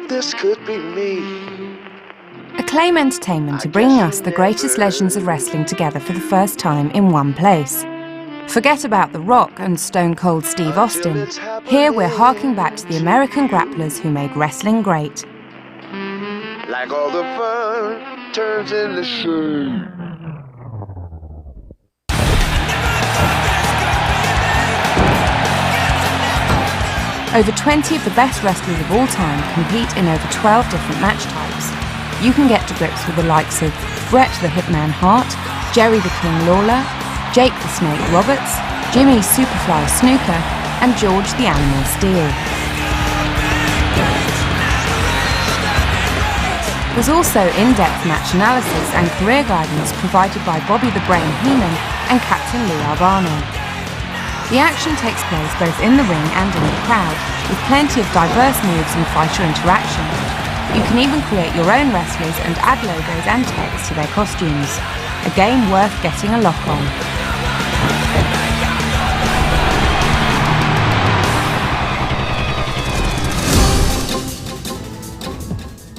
this could be me. Acclaim Entertainment are bringing us the greatest legends of wrestling together for the first time in one place. Forget about The Rock and Stone Cold Steve Austin. Here we're harking back to the American grapplers who made wrestling great. Like all the fun turns into shame. Over 20 of the best wrestlers of all time compete in over 12 different match types. You can get to grips with the likes of Bret the Hitman Hart, Jerry the King Lawler, Jake the Snake Roberts, Jimmy Superfly Snuka, and George the Animal Steele. There's also in-depth match analysis and career guidance provided by Bobby the Brain Heenan and Captain Lou Albano. The action takes place both in the ring and in the crowd, with plenty of diverse moves and fighter interaction. You can even create your own wrestlers and add logos and text to their costumes. A game worth getting a lock on.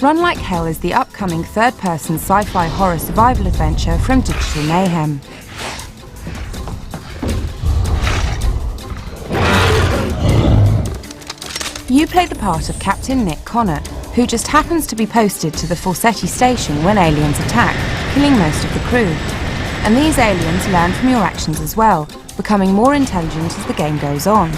Run Like Hell is the upcoming third-person sci-fi horror survival adventure from Digital Mayhem. You play the part of Captain Nick Connor, who just happens to be posted to the Falsetti station when aliens attack, killing most of the crew. And these aliens learn from your actions as well, becoming more intelligent as the game goes on.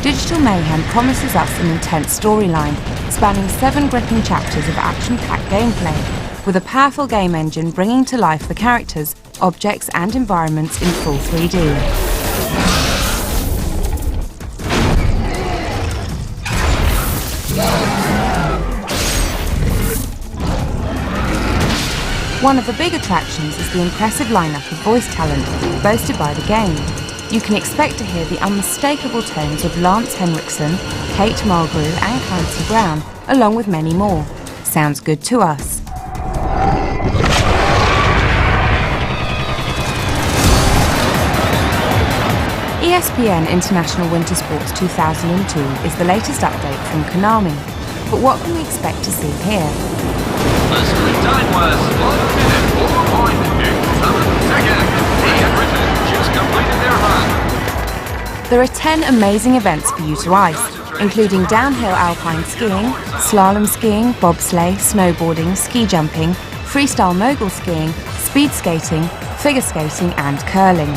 Digital Mayhem promises us an intense storyline, spanning 7 gripping chapters of action-packed gameplay, with a powerful game engine bringing to life the characters, objects and environments in full 3D. One of the big attractions is the impressive lineup of voice talent boasted by the game. You can expect to hear the unmistakable tones of Lance Henriksen, Kate Mulgrew and Clancy Brown, along with many more. Sounds good to us. ESPN International Winter Sports 2002 is the latest update from Konami. But what can we expect to see here? The screen time was 1 minute 4.87 seconds. And Britain just completed their run. There are 10 amazing events for you to ice, including downhill alpine skiing, slalom skiing, bobsleigh, snowboarding, ski jumping, freestyle mogul skiing, speed skating, figure skating and curling.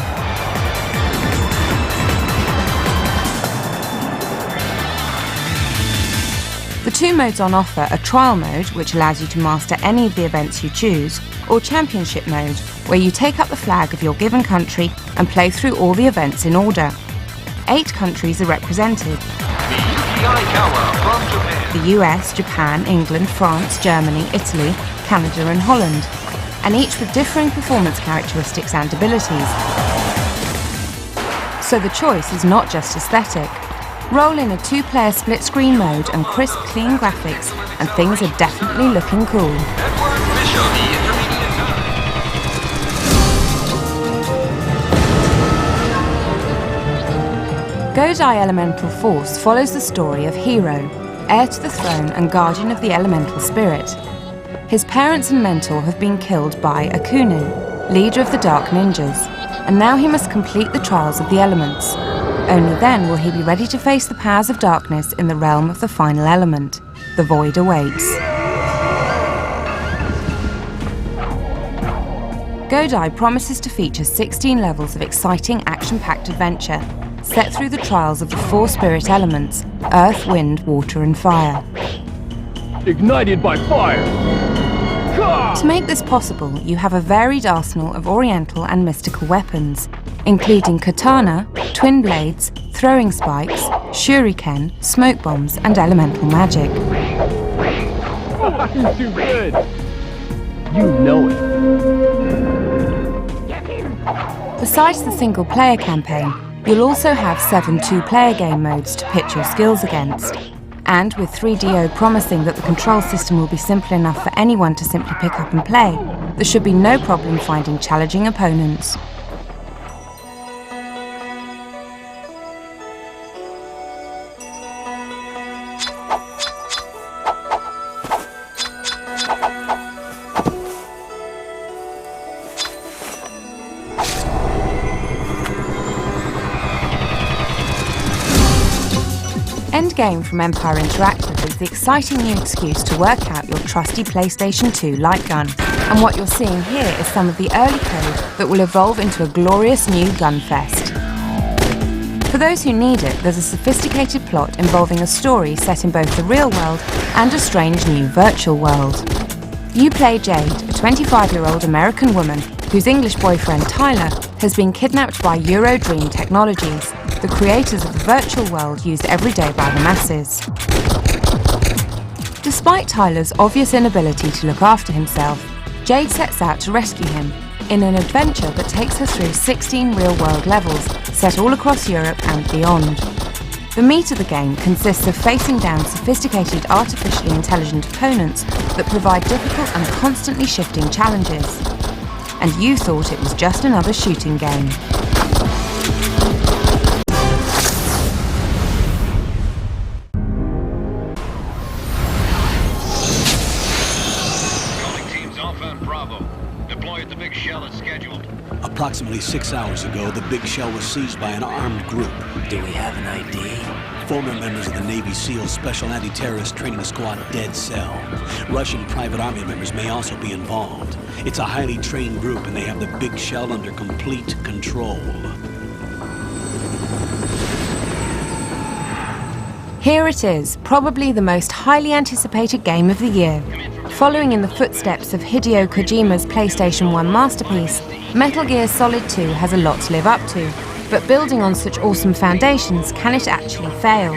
The 2 modes on offer are Trial Mode, which allows you to master any of the events you choose, or Championship Mode, where you take up the flag of your given country and play through all the events in order. 8 countries are represented. The US, Japan, England, France, Germany, Italy, Canada and Holland, and each with differing performance characteristics and abilities. So the choice is not just aesthetic. Roll in a 2-player split-screen mode and crisp, clean graphics, and things are definitely looking cool. Godai Elemental Force follows the story of Hero, heir to the throne and guardian of the elemental spirit. His parents and mentor have been killed by Akunin, leader of the Dark Ninjas, and now he must complete the trials of the elements. Only then will he be ready to face the powers of darkness in the realm of the final element. The void awaits. Godai promises to feature 16 levels of exciting action-packed adventure, set through the trials of the 4 spirit elements: earth, wind, water and fire. Ignited by fire! To make this possible, you have a varied arsenal of oriental and mystical weapons, including katana, twin blades, throwing spikes, shuriken, smoke bombs and elemental magic. You're too good! You know it. Besides the single-player campaign, you'll also have 7 2-player game modes to pit your skills against. And with 3DO promising that the control system will be simple enough for anyone to simply pick up and play, there should be no problem finding challenging opponents. game from Empire Interactive is the exciting new excuse to work out your trusty PlayStation 2 light gun. And what you're seeing here is some of the early code that will evolve into a glorious new gun fest. For those who need it, there's a sophisticated plot involving a story set in both the real world and a strange new virtual world. You play Jade, a 25-year-old American woman whose English boyfriend Tyler has been kidnapped by Eurodream Technologies, the creators of the virtual world used every day by the masses. Despite Tyler's obvious inability to look after himself, Jade sets out to rescue him in an adventure that takes her through 16 real-world levels set all across Europe and beyond. The meat of the game consists of facing down sophisticated artificially intelligent opponents that provide difficult and constantly shifting challenges. And you thought it was just another shooting game. Calling teams Alpha and Bravo. Deploy at the Big Shell as scheduled. Approximately 6 hours ago, the Big Shell was seized by an armed group. Do we have an ID? Former members of the Navy SEAL Special Anti-Terrorist Training Squad Dead Cell. Russian private army members may also be involved. It's a highly trained group and they have the Big Shell under complete control. Here it is, probably the most highly anticipated game of the year. Following in the footsteps of Hideo Kojima's PlayStation 1 masterpiece, Metal Gear Solid 2 has a lot to live up to, but building on such awesome foundations, can it actually fail?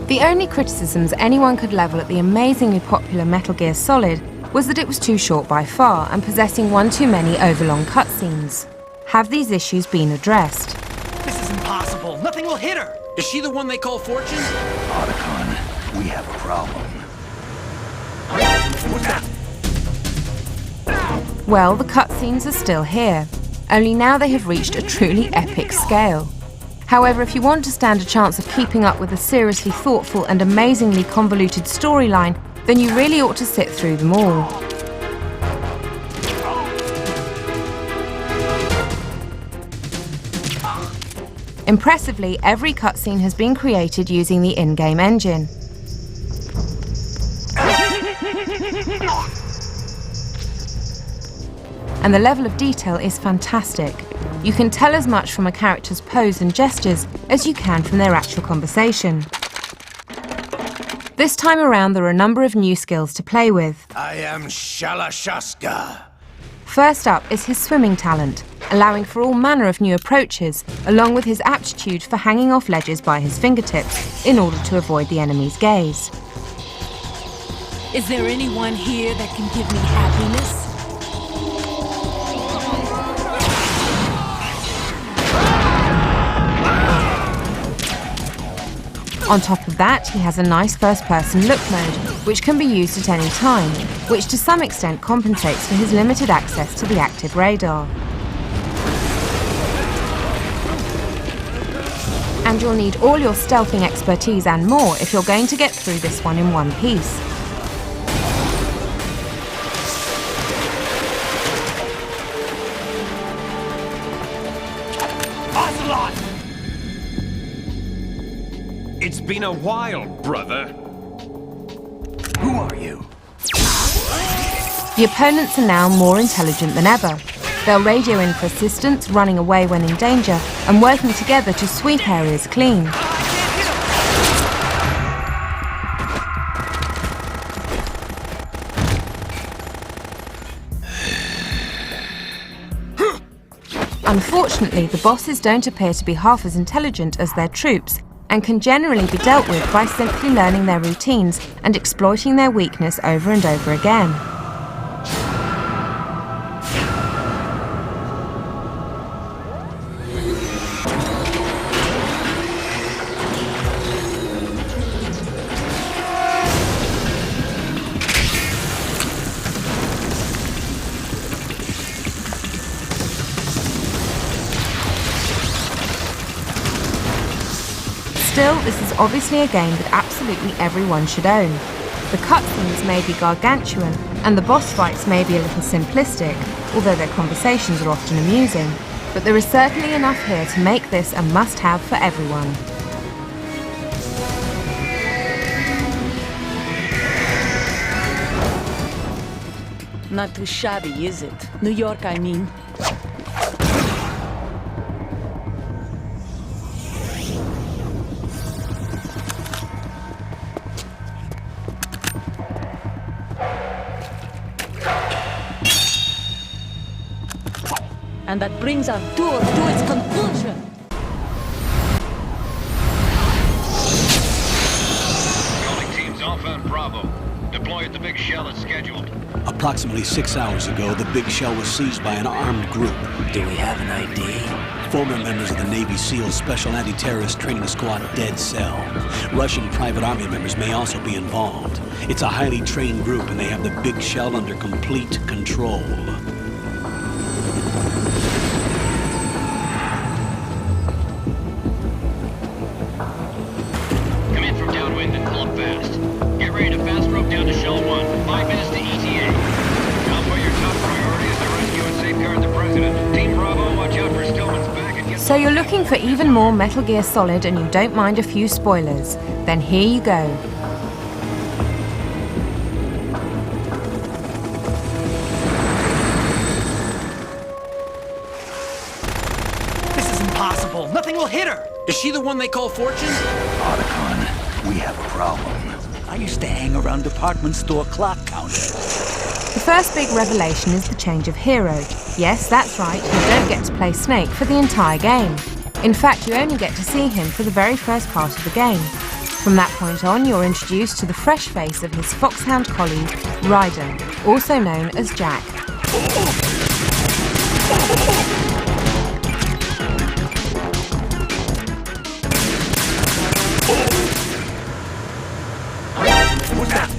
The only criticisms anyone could level at the amazingly popular Metal Gear Solid was that it was too short by far and possessing one too many overlong cutscenes. Have these issues been addressed? This is impossible. Nothing will hit her. Is she the one they call Fortune? Otacon, we have a problem. What's that? Well, the cutscenes are still here, only now they have reached a truly epic scale. However, if you want to stand a chance of keeping up with a seriously thoughtful and amazingly convoluted storyline, then you really ought to sit through them all. Impressively, every cutscene has been created using the in-game engine. And the level of detail is fantastic. You can tell as much from a character's pose and gestures as you can from their actual conversation. This time around, there are a number of new skills to play with. I am Shalashaska. First up is his swimming talent, allowing for all manner of new approaches, along with his aptitude for hanging off ledges by his fingertips in order to avoid the enemy's gaze. Is there anyone here that can give me happiness? On top of that, he has a nice first-person look mode, which can be used at any time, which to some extent compensates for his limited access to the active radar. And you'll need all your stealthing expertise and more if you're going to get through this one in one piece. It's been a while, brother. Who are you? The opponents are now more intelligent than ever. They'll radio in for assistance, running away when in danger, and working together to sweep areas clean. Unfortunately, the bosses don't appear to be half as intelligent as their troops, and can generally be dealt with by simply learning their routines and exploiting their weakness over and over again. Still, this is obviously a game that absolutely everyone should own. The cutscenes may be gargantuan, and the boss fights may be a little simplistic, although their conversations are often amusing. but there is certainly enough here to make this a must-have for everyone. Not too shabby, is it? New York, I mean. And that brings our tour to its conclusion. Calling teams Alpha and Bravo. Deploy at the big shell as scheduled. Approximately 6 hours ago, the big shell was seized by an armed group. Do we have an ID? Former members of the Navy SEAL Special Anti-Terrorist Training Squad Dead Cell. Russian private army members may also be involved. It's a highly trained group, and they have the big shell under complete control. Come in from downwind and pull up fast. Get ready to fast rope down to Shell 1. 5 minutes to ETA. Alpha, your top priority is to rescue and safeguard the President. Team Bravo, watch out for Stillman's back and get... So you're looking for even more Metal Gear Solid and you don't mind a few spoilers? Then here you go. This is impossible. Nothing will hit her. Is she the one they call Fortune? Otacon, we have a problem. I used to hang around department store clock counters. The first big revelation is the change of hero. Yes, that's right, you don't get to play Snake for the entire game. In fact, you only get to see him for the very first part of the game. From that point on, you're introduced to the fresh face of his foxhound colleague, Raiden, also known as Jack. What's that?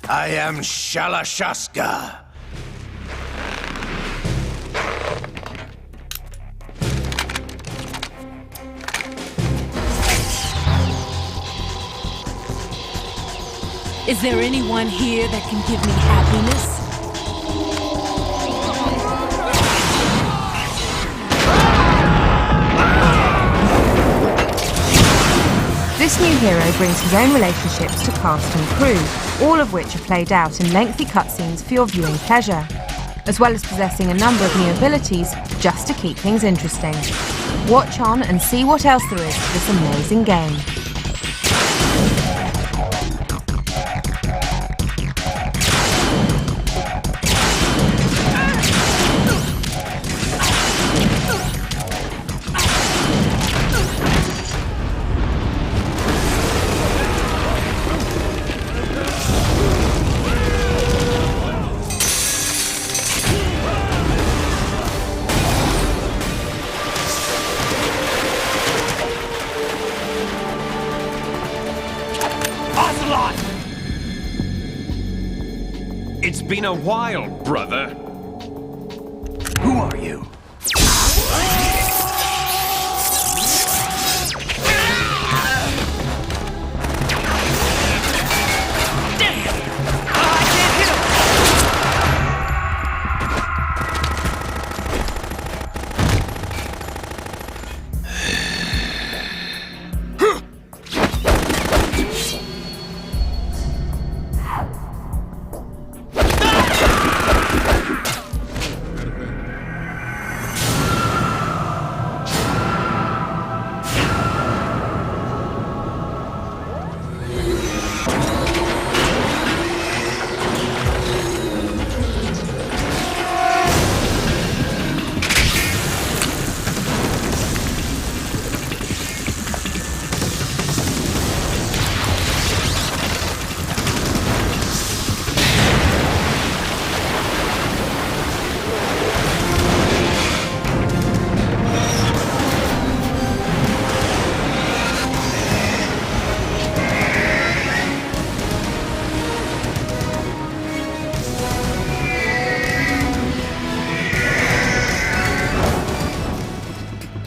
I am Shalashaska. Is there anyone here that can give me happiness? This new hero brings his own relationships to cast and crew, all of which are played out in lengthy cutscenes for your viewing pleasure, as well as possessing a number of new abilities just to keep things interesting. Watch on and see what else there is to this amazing game. It's been a while, brother. Who are you?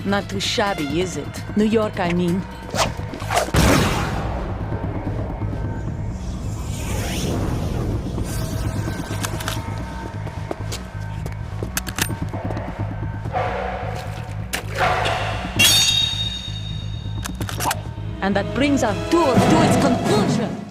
Not too shabby, is it? New York, I mean. And that brings our tour to its conclusion.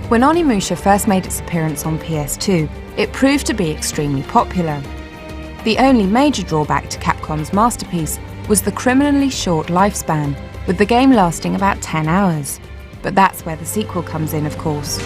When Onimusha first made its appearance on PS2, it proved to be extremely popular. The only major drawback to Capcom's masterpiece was the criminally short lifespan, with the game lasting about 10 hours. But that's where the sequel comes in, of course.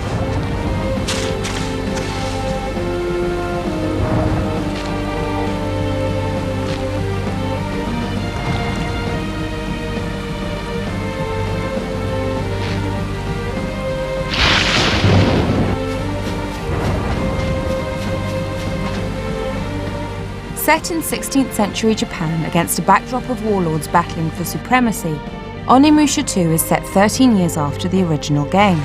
Set in 16th century Japan against a backdrop of warlords battling for supremacy, Onimusha 2 is set 13 years after the original game.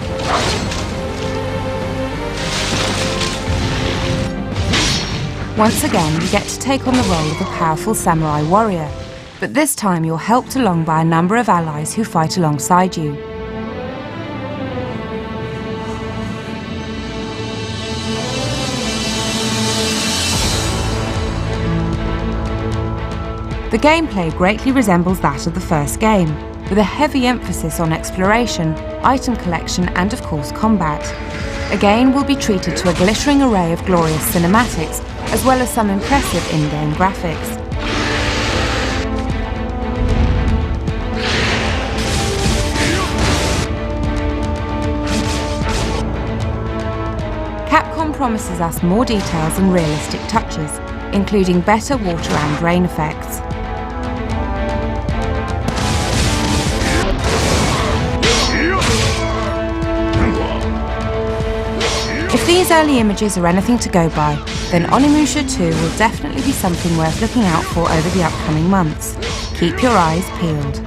Once again, you get to take on the role of a powerful samurai warrior, but this time you're helped along by a number of allies who fight alongside you. The gameplay greatly resembles that of the first game, with a heavy emphasis on exploration, item collection and of course combat. Again, we'll be treated to a glittering array of glorious cinematics, as well as some impressive in-game graphics. Capcom promises us more details and realistic touches, including better water and rain effects. If these early images are anything to go by, then Onimusha 2 will definitely be something worth looking out for over the upcoming months. Keep your eyes peeled.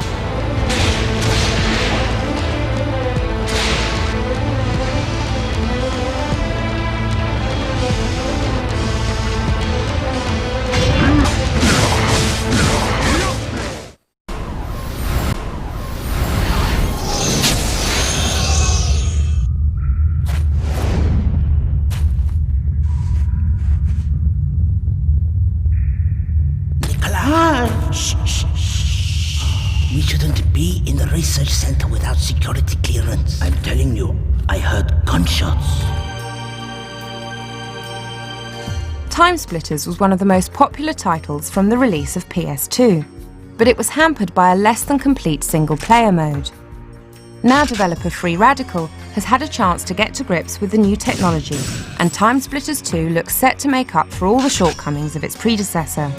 We shouldn't be in the research center without security clearance. I'm telling you, I heard gunshots. Time Splitters was one of the most popular titles from the release of PS2, but it was hampered by a less than complete single-player mode. Now developer Free Radical has had a chance to get to grips with the new technology, and Time Splitters 2 looks set to make up for all the shortcomings of its predecessor.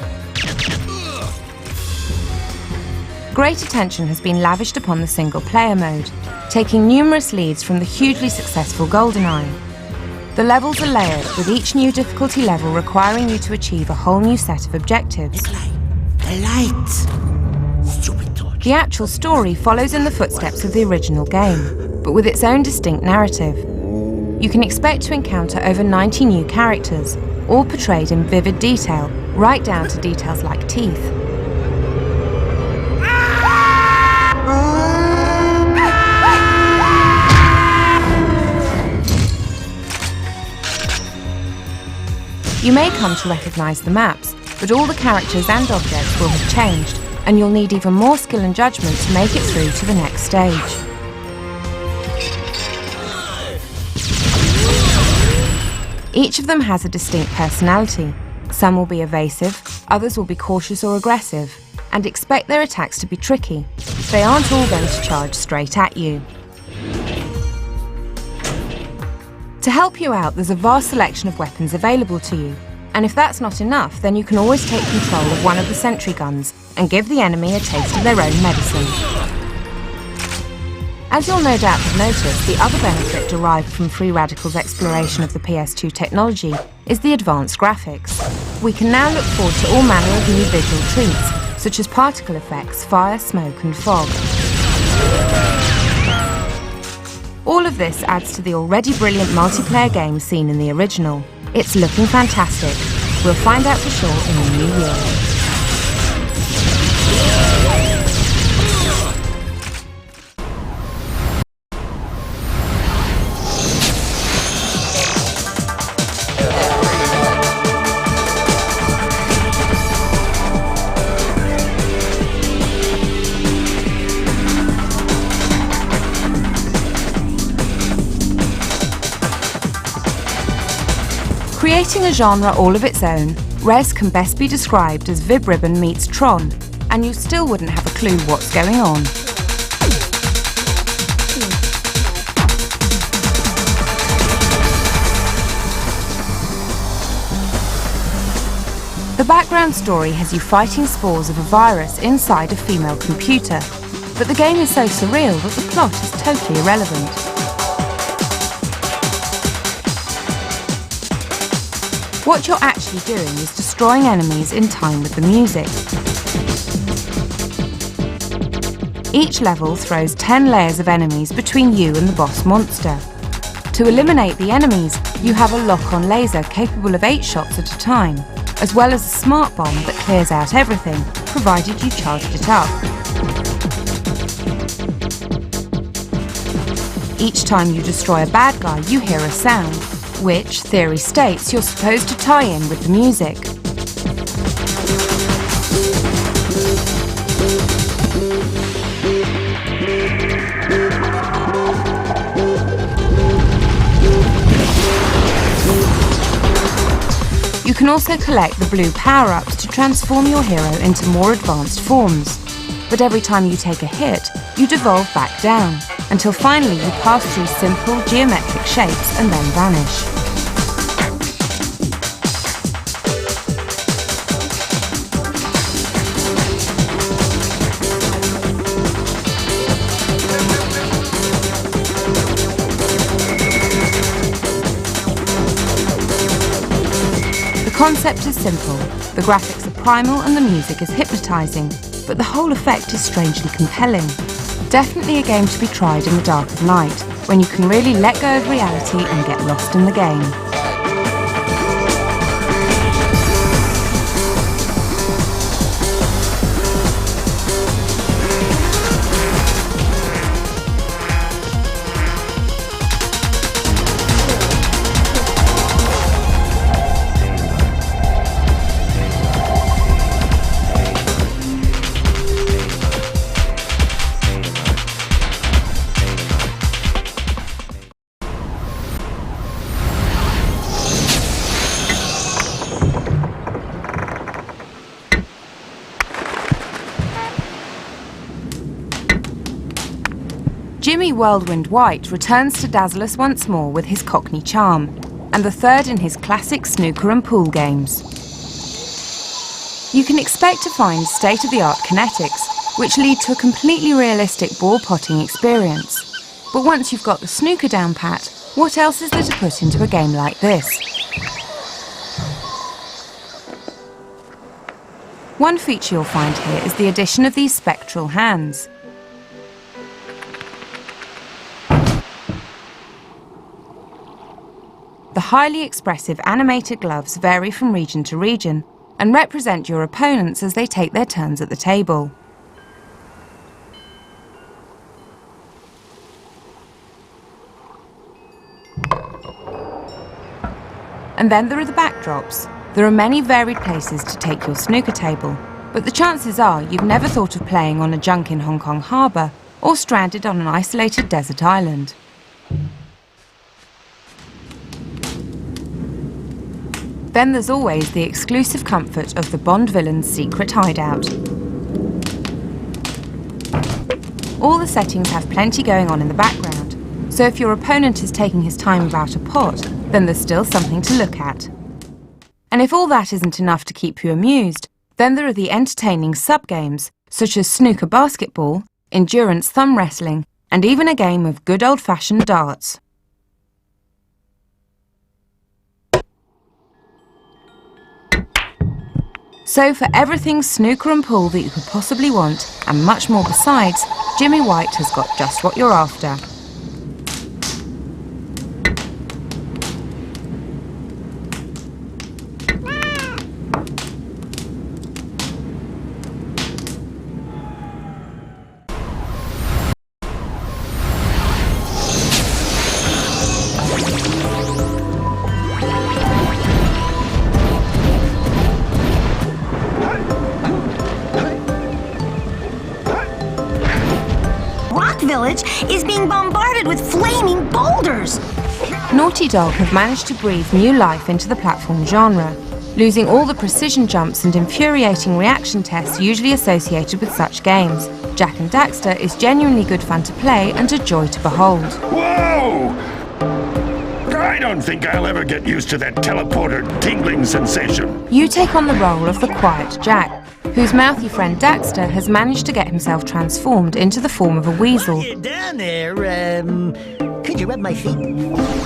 Great attention has been lavished upon the single-player mode, taking numerous leads from the hugely successful GoldenEye. The levels are layered, with each new difficulty level requiring you to achieve a whole new set of objectives. The light! Stupid torch. The actual story follows in the footsteps of the original game, but with its own distinct narrative. You can expect to encounter over 90 new characters, all portrayed in vivid detail, right down to details like teeth. You may come to recognise the maps, but all the characters and objects will have changed, and you'll need even more skill and judgment to make it through to the next stage. Each of them has a distinct personality. Some will be evasive, others will be cautious or aggressive, and expect their attacks to be tricky. They aren't all going to charge straight at you. To help you out, there's a vast selection of weapons available to you, and if that's not enough, then you can always take control of one of the sentry guns and give the enemy a taste of their own medicine. As you'll no doubt have noticed, the other benefit derived from Free Radical's exploration of the PS2 technology is the advanced graphics. We can now look forward to all manner of new visual treats, such as particle effects, fire, smoke and fog. All of this adds to the already brilliant multiplayer game seen in the original. It's looking fantastic. We'll find out for sure in the new year. Creating a genre all of its own, Res can best be described as Vib Ribbon meets Tron, and you still wouldn't have a clue what's going on. The background story has you fighting spores of a virus inside a female computer, but the game is so surreal that the plot is totally irrelevant. What you're actually doing is destroying enemies in time with the music. Each level throws 10 layers of enemies between you and the boss monster. To eliminate the enemies, you have a lock-on laser capable of 8 shots at a time, as well as a smart bomb that clears out everything, provided you charged it up. Each time you destroy a bad guy, you hear a sound, which, theory states, you're supposed to tie in with the music. You can also collect the blue power-ups to transform your hero into more advanced forms. But every time you take a hit, you devolve back down, until finally you pass through simple geometric shapes and then vanish. The concept is simple, the graphics are primal and the music is hypnotising, but the whole effect is strangely compelling. Definitely a game to be tried in the dark of night, when you can really let go of reality and get lost in the game. Jimmy Whirlwind White returns to dazzle us once more with his Cockney charm, and the third in his classic snooker and pool games. You can expect to find state-of-the-art kinetics, which lead to a completely realistic ball potting experience. But once you've got the snooker down pat, what else is there to put into a game like this? One feature you'll find here is the addition of these spectral hands. The highly expressive animated gloves vary from region to region and represent your opponents as they take their turns at the table. And then there are the backdrops. There are many varied places to take your snooker table, but the chances are you've never thought of playing on a junk in Hong Kong harbour or stranded on an isolated desert island. Then there's always the exclusive comfort of the Bond villain's secret hideout. All the settings have plenty going on in the background, So if your opponent is taking his time without a pot, then there's still something to look at. And if all that isn't enough to keep you amused, then there are the entertaining sub-games, such as snooker basketball, endurance thumb wrestling, and even a game of good old-fashioned darts. So for everything snooker and pool that you could possibly want, and much more besides, Jimmy White has got just what you're after. Village is being bombarded with flaming boulders. Naughty Dog have managed to breathe new life into the platform genre, losing all the precision jumps and infuriating reaction tests usually associated with such games. Jak and Daxter is genuinely good fun to play and a joy to behold. Whoa! I don't think I'll ever get used to that teleporter tingling sensation. You take on the role of the quiet Jak, whose mouthy friend Daxter has managed to get himself transformed into the form of a weasel. While you're down there, could you rub my feet?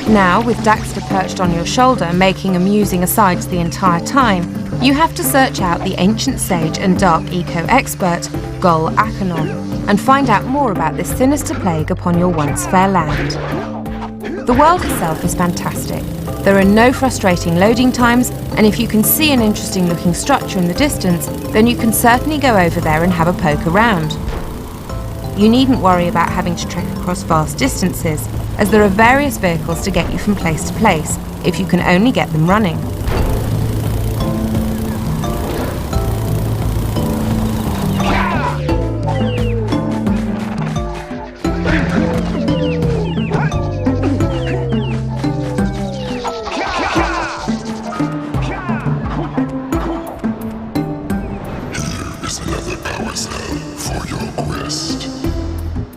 Now, with Daxter perched on your shoulder making amusing asides the entire time, you have to search out the ancient sage and dark eco-expert, Gol Akanon, and find out more about this sinister plague upon your once fair land. The world itself is fantastic. There are no frustrating loading times, and if you can see an interesting looking structure in the distance, then you can certainly go over there and have a poke around. You needn't worry about having to trek across vast distances, as there are various vehicles to get you from place to place, if you can only get them running.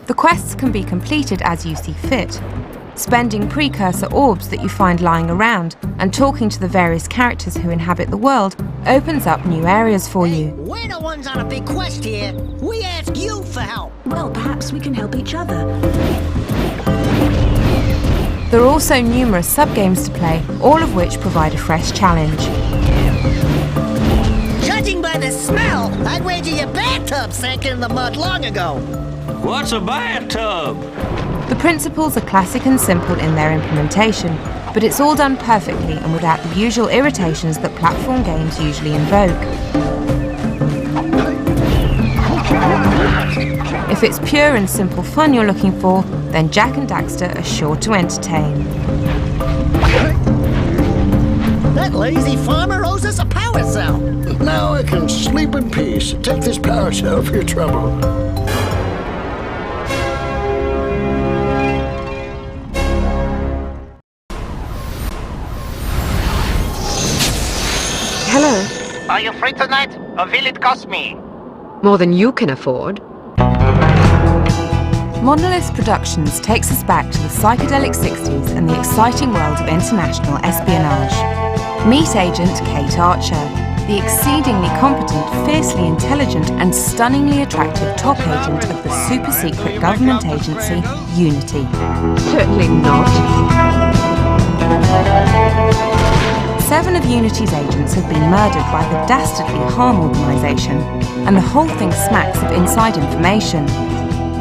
The quests can be completed as you see fit. Spending precursor orbs that you find lying around and talking to the various characters who inhabit the world opens up new areas for you. We're the ones on a big quest here. We ask you for help. Well, perhaps we can help each other. There are also numerous sub-games to play, all of which provide a fresh challenge. Judging by the smell, I'd wager your bathtub sank in the mud long ago. What's a bathtub? The principles are classic and simple in their implementation, but it's all done perfectly and without the usual irritations that platform games usually invoke. If it's pure and simple fun you're looking for, then Jak and Daxter are sure to entertain. That lazy farmer owes us a power cell. Now I can sleep in peace. Take this power cell for your trouble. Hello. Are you free tonight, or will it cost me? More than you can afford. Monolith Productions takes us back to the psychedelic 60s and the exciting world of international espionage. Meet Agent Kate Archer, the exceedingly competent, fiercely intelligent and stunningly attractive top agent of the super-secret government agency, Unity. Certainly not. 7 of Unity's agents have been murdered by the dastardly Harm Organisation, and the whole thing smacks of inside information.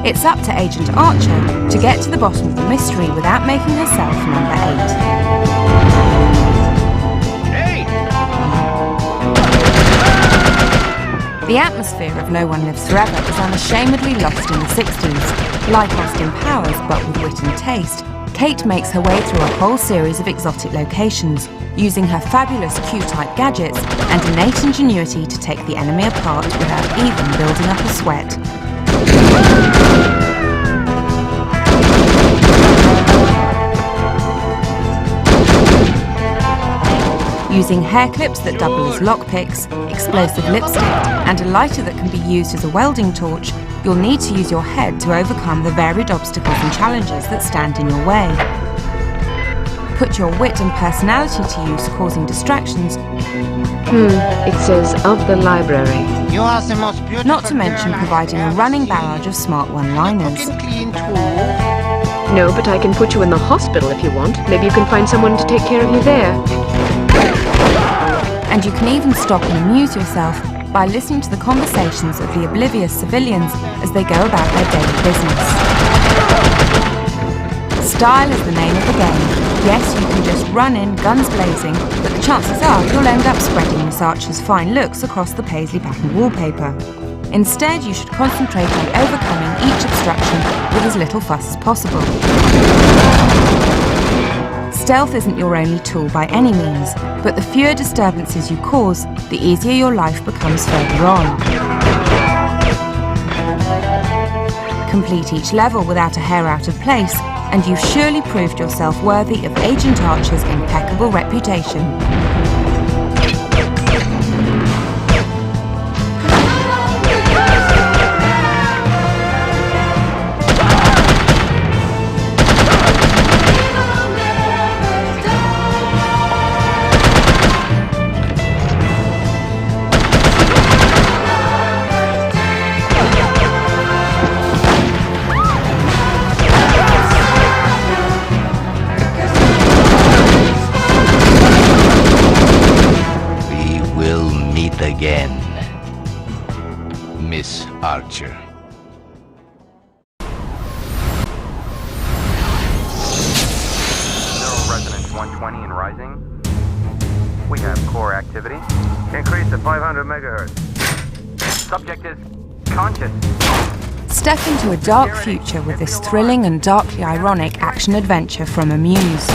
It's up to Agent Archer to get to the bottom of the mystery without making herself number 8. The atmosphere of No One Lives Forever is unashamedly lost in the 60s. Like Austin Powers, but with wit and taste, Kate makes her way through a whole series of exotic locations, using her fabulous Q-type gadgets and innate ingenuity to take the enemy apart without even building up a sweat. Using hair clips that double as lockpicks, explosive lipstick, and a lighter that can be used as a welding torch, you'll need to use your head to overcome the varied obstacles and challenges that stand in your way. Put your wit and personality to use, causing distractions. It says of the library. You are the most beautiful. Not to mention providing a running barrage of smart one-liners. Clean too. No, but I can put you in the hospital if you want. Maybe you can find someone to take care of you there. And you can even stop and amuse yourself by listening to the conversations of the oblivious civilians as they go about their daily business. Style is the name of the game. Yes, you can just run in, guns blazing, but the chances are you'll end up spreading Miss Archer's fine looks across the paisley pattern wallpaper. Instead, you should concentrate on overcoming each obstruction with as little fuss as possible. Stealth isn't your only tool by any means, but the fewer disturbances you cause, the easier your life becomes further on. Complete each level without a hair out of place, and you've surely proved yourself worthy of Agent Archer's impeccable reputation. Again, Miss Archer. Zero residence 120 and rising. We have core activity. Increase to 500 megahertz. Subject is conscious. Step into a dark future with this thrilling and darkly ironic action-adventure from Amuse.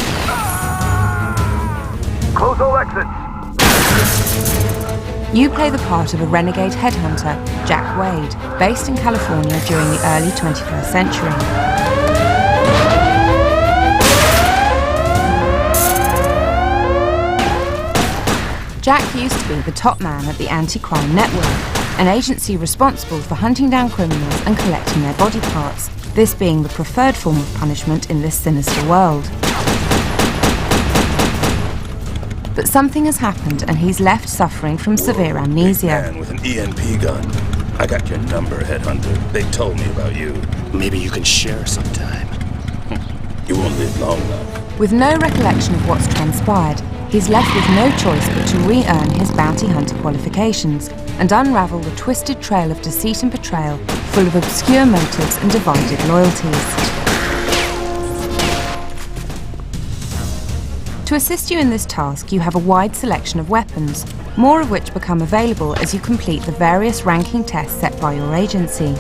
Close all exits. You play the part of a renegade headhunter, Jack Wade, based in California during the early 21st century. Jack used to be the top man at the Anti-Crime Network, an agency responsible for hunting down criminals and collecting their body parts, this being the preferred form of punishment in this sinister world. But something has happened and he's left suffering from severe amnesia. Man with an EMP gun. I got your number, headhunter. They told me about you. Maybe you can share sometime. You won't live long enough. With no recollection of what's transpired, he's left with no choice but to re-earn his bounty hunter qualifications and unravel the twisted trail of deceit and betrayal, full of obscure motives and divided loyalties. To assist you in this task, you have a wide selection of weapons, more of which become available as you complete the various ranking tests set by your agency.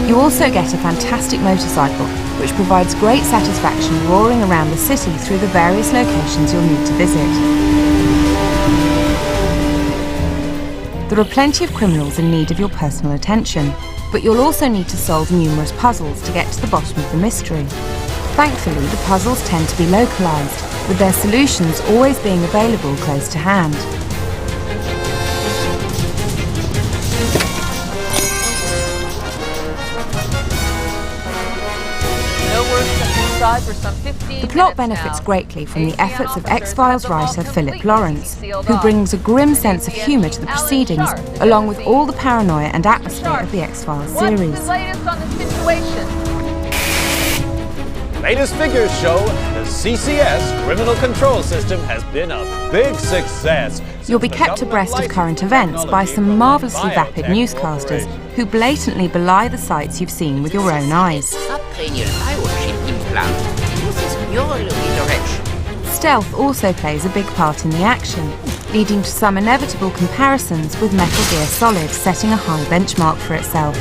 You also get a fantastic motorcycle, which provides great satisfaction roaring around the city through the various locations you'll need to visit. There are plenty of criminals in need of your personal attention, but you'll also need to solve numerous puzzles to get to the bottom of the mystery. Thankfully, the puzzles tend to be localized, with their solutions always being available close to hand. The plot benefits greatly from the efforts of X-Files writer Philip Lawrence, who brings a grim sense of humour to the proceedings, along with all the paranoia and atmosphere of the X-Files series. What's the latest on the situation? Latest figures show the CCS criminal control system has been a big success. You'll be kept abreast of current events by some marvellously vapid newscasters who blatantly belie the sights you've seen with your own eyes. Stealth also plays a big part in the action, leading to some inevitable comparisons with Metal Gear Solid setting a high benchmark for itself.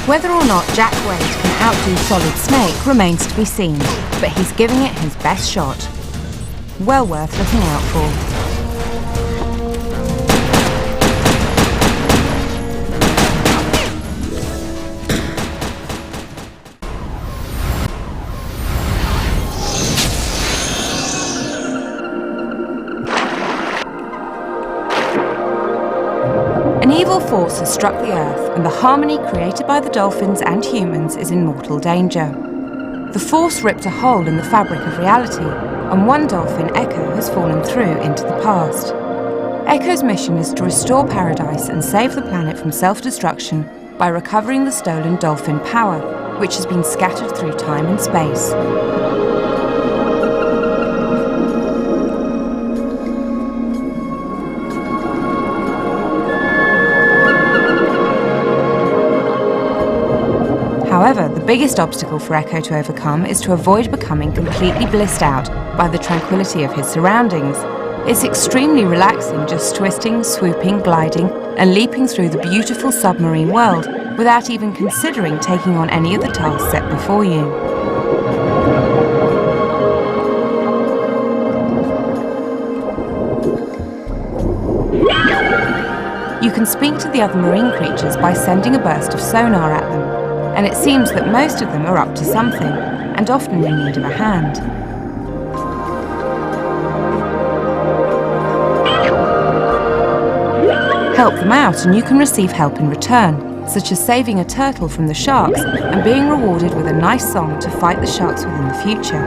Whether or not Jack Wade can outdo Solid Snake remains to be seen, but he's giving it his best shot. Well worth looking out for. evil force has struck the Earth, and the harmony created by the dolphins and humans is in mortal danger. The force ripped a hole in the fabric of reality, and one dolphin, Echo, has fallen through into the past. Echo's mission is to restore paradise and save the planet from self-destruction by recovering the stolen dolphin power, which has been scattered through time and space. However, the biggest obstacle for Echo to overcome is to avoid becoming completely blissed out by the tranquility of his surroundings. It's extremely relaxing just twisting, swooping, gliding, and leaping through the beautiful submarine world without even considering taking on any of the tasks set before you. You can speak to the other marine creatures by sending a burst of sonar at them, and it seems that most of them are up to something, and often in need of a hand. Help them out and you can receive help in return, such as saving a turtle from the sharks and being rewarded with a nice song to fight the sharks with in the future.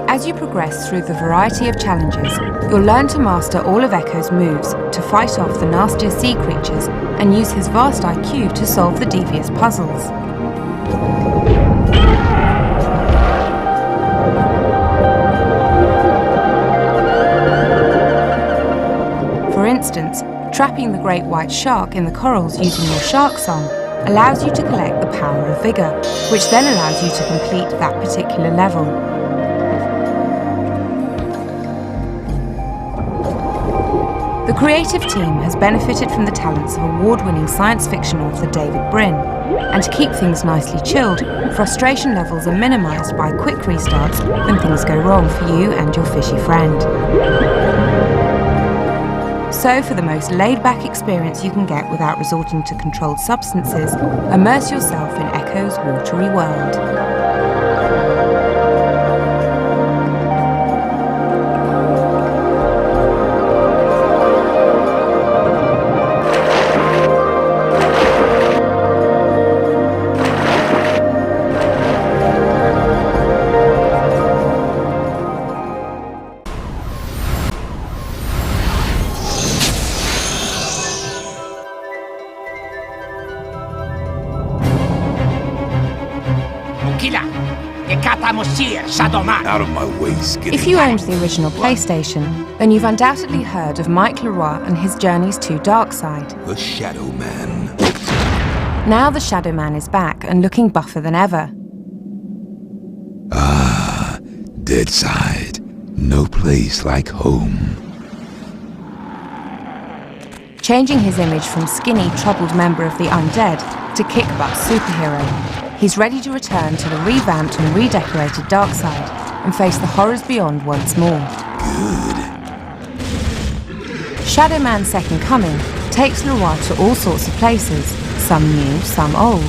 As you progress through the variety of challenges, you'll learn to master all of Echo's moves to fight off the nastier sea creatures and use his vast IQ to solve the devious puzzles. For instance, trapping the great white shark in the corals using your shark song allows you to collect the power of vigor, which then allows you to complete that particular level. The creative team has benefited from the talents of award-winning science fiction author David Brin, and to keep things nicely chilled, frustration levels are minimised by quick restarts when things go wrong for you and your fishy friend. So, for the most laid-back experience you can get without resorting to controlled substances, immerse yourself in Echo's watery world. Out of my way, skinny. If you owned the original PlayStation, then you've undoubtedly heard of Mike Leroy and his journeys to Darkside. The Shadow Man. Now the Shadow Man is back and looking buffer than ever. Ah, Deadside. No place like home. Changing his image from skinny, troubled member of the undead to kick-butt superhero, he's ready to return to the revamped and redecorated Darkside and face the horrors beyond once more. Good. Shadow Man's second coming takes Leroy to all sorts of places, some new, some old.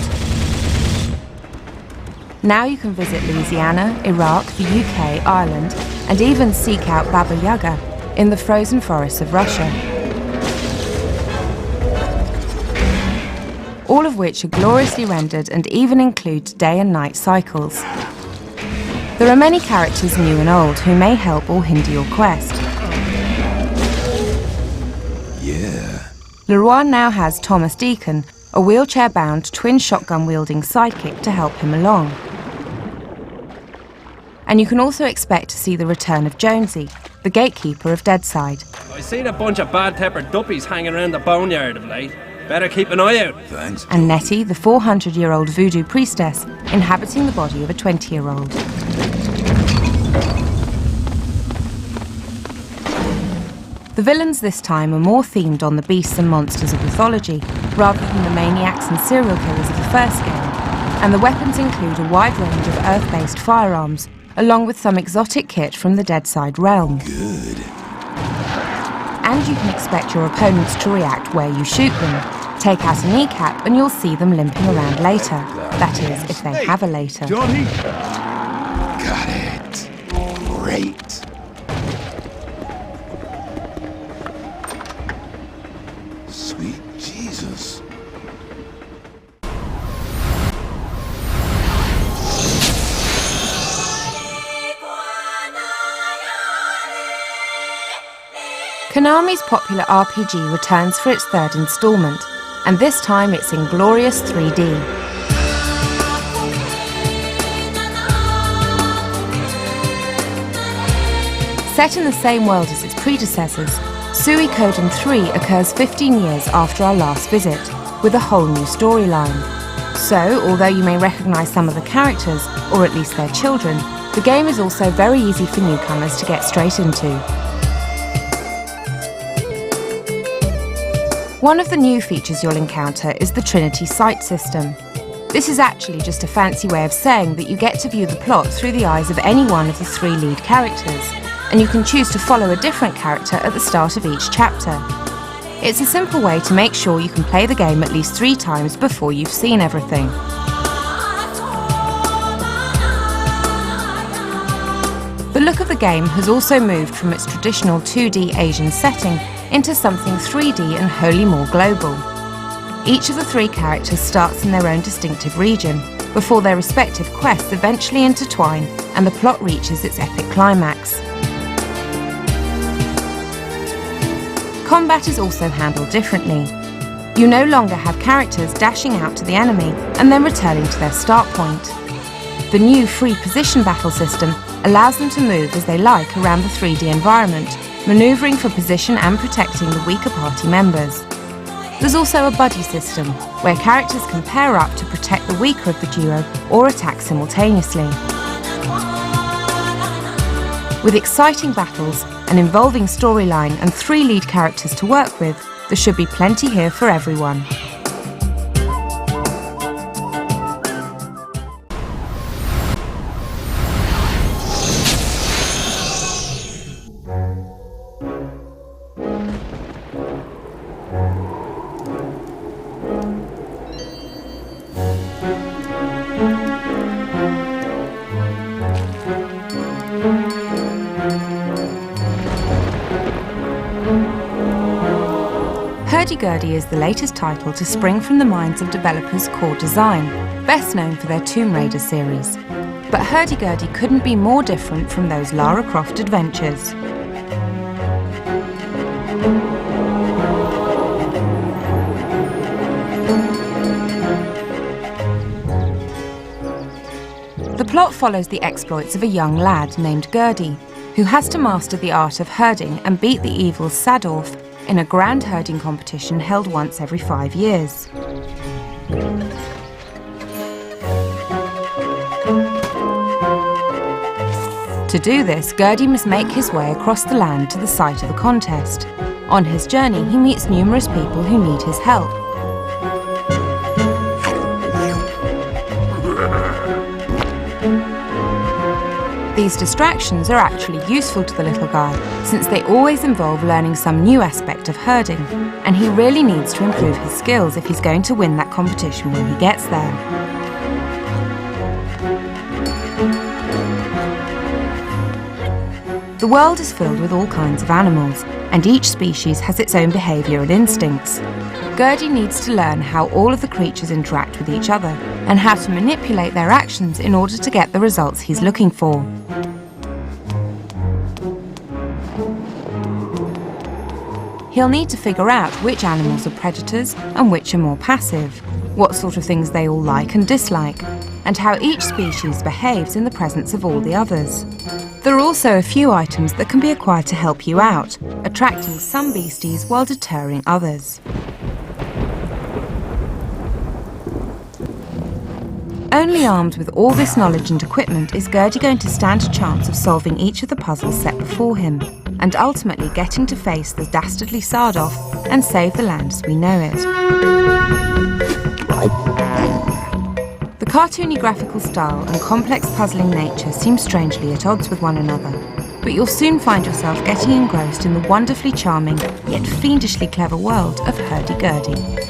Now you can visit Louisiana, Iraq, the UK, Ireland, and even seek out Baba Yaga in the frozen forests of Russia. All of which are gloriously rendered and even include day and night cycles. There are many characters new and old who may help or hinder your quest. Yeah. Leroy now has Thomas Deacon, a wheelchair-bound, twin shotgun-wielding sidekick to help him along. And you can also expect to see the return of Jonesy, the gatekeeper of Deadside. I've seen a bunch of bad-tempered duppies hanging around the boneyard of late. Better keep an eye out. Thanks. And Nettie, the 400-year-old voodoo priestess, inhabiting the body of a 20-year-old. The villains this time are more themed on the beasts and monsters of mythology, rather than the maniacs and serial killers of the first game, and the weapons include a wide range of Earth-based firearms, along with some exotic kit from the Deadside realm. Good. And you can expect your opponents to react where you shoot them. Take out a kneecap and you'll see them limping around later. That is, if they have a later. Johnny? Got it. Great. Konami's popular RPG returns for its third installment, and this time it's in glorious 3D. Set in the same world as its predecessors, Suikoden 3 occurs 15 years after our last visit, with a whole new storyline. So, although you may recognise some of the characters, or at least their children, the game is also very easy for newcomers to get straight into. One of the new features you'll encounter is the Trinity Sight system. This is actually just a fancy way of saying that you get to view the plot through the eyes of any one of the 3 lead characters, and you can choose to follow a different character at the start of each chapter. It's a simple way to make sure you can play the game at least 3 times before you've seen everything. The look of the game has also moved from its traditional 2D Asian setting into something 3D and wholly more global. Each of the 3 characters starts in their own distinctive region, before their respective quests eventually intertwine and the plot reaches its epic climax. Combat is also handled differently. You no longer have characters dashing out to the enemy and then returning to their start point. The new free position battle system allows them to move as they like around the 3D environment, manoeuvring for position and protecting the weaker party members. There's also a buddy system, where characters can pair up to protect the weaker of the duo or attack simultaneously. With exciting battles, an involving storyline and 3 lead characters to work with, there should be plenty here for everyone. Hurdy-Gurdy is the latest title to spring from the minds of developers Core Design, best known for their Tomb Raider series. But Hurdy-Gurdy couldn't be more different from those Lara Croft adventures. The plot follows the exploits of a young lad named Gurdy, who has to master the art of herding and beat the evil Sadorf in a grand herding competition held once every 5 years. To do this, Gurdy must make his way across the land to the site of the contest. On his journey, he meets numerous people who need his help. These distractions are actually useful to the little guy, since they always involve learning some new aspect of herding, and he really needs to improve his skills if he's going to win that competition when he gets there. The world is filled with all kinds of animals, and each species has its own behaviour and instincts. Gurdy needs to learn how all of the creatures interact with each other, and how to manipulate their actions in order to get the results he's looking for. He'll need to figure out which animals are predators and which are more passive, what sort of things they all like and dislike, and how each species behaves in the presence of all the others. There are also a few items that can be acquired to help you out, attracting some beasties while deterring others. Only armed with all this knowledge and equipment is Gurdy going to stand a chance of solving each of the puzzles set before him, and ultimately getting to face the dastardly Sardoff and save the land as we know it. The cartoony graphical style and complex puzzling nature seem strangely at odds with one another, but you'll soon find yourself getting engrossed in the wonderfully charming, yet fiendishly clever world of Hurdy-Gurdy.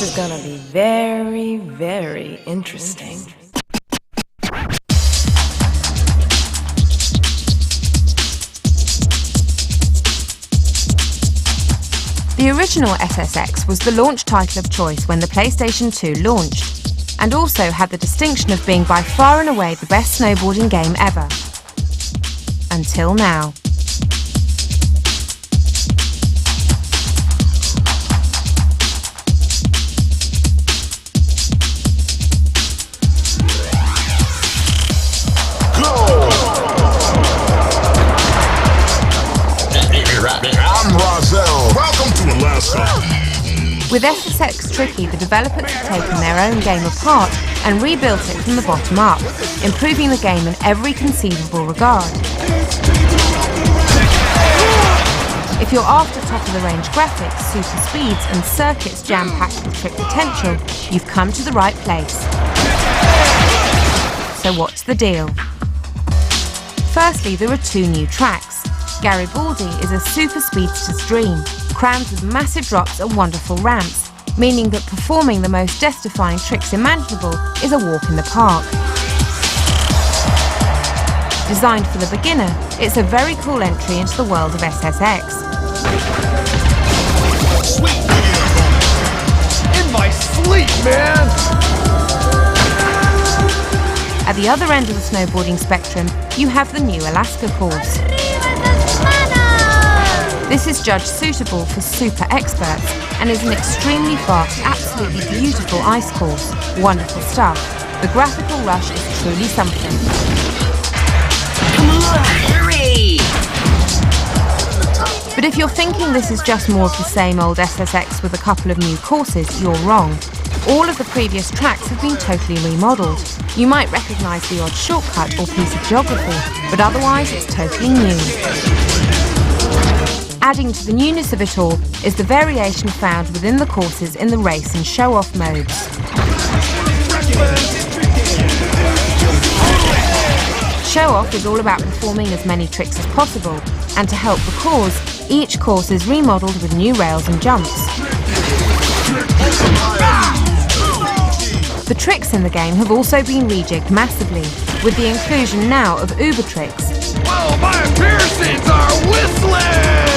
This is gonna be very, very interesting. The original SSX was the launch title of choice when the PlayStation 2 launched, and also had the distinction of being by far and away the best snowboarding game ever. Until now. With SSX Tricky, the developers have taken their own game apart and rebuilt it from the bottom up, improving the game in every conceivable regard. If you're after top-of-the-range graphics, super speeds and circuits jam-packed with trick potential, you've come to the right place. So what's the deal? Firstly, there are 2 new tracks. Garibaldi is a super speedster's dream, crammed with massive drops and wonderful ramps, meaning that performing the most death-defying tricks imaginable is a walk in the park. Designed for the beginner, it's a very cool entry into the world of SSX. In my sleep, man! At the other end of the snowboarding spectrum, you have the new Alaska course. This is judged suitable for super experts and is an extremely fast, absolutely beautiful ice course. Wonderful stuff. The graphical rush is truly something. Come on, hurry! But if you're thinking this is just more of the same old SSX with a couple of new courses, you're wrong. All of the previous tracks have been totally remodelled. You might recognise the odd shortcut or piece of geography, but otherwise it's totally new. Adding to the newness of it all is the variation found within the courses in the race and show-off modes. Show-off is all about performing as many tricks as possible, and to help the cause, each course is remodelled with new rails and jumps. The tricks in the game have also been rejigged massively, with the inclusion now of Uber tricks. Whoa, my piercings are whistling!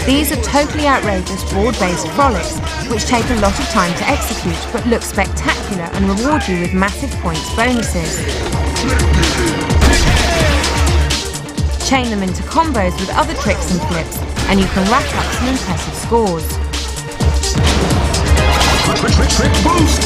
These are totally outrageous board-based frolics, which take a lot of time to execute, but look spectacular and reward you with massive points bonuses. Chain them into combos with other tricks and flips, and you can rack up some impressive scores. Trick boost!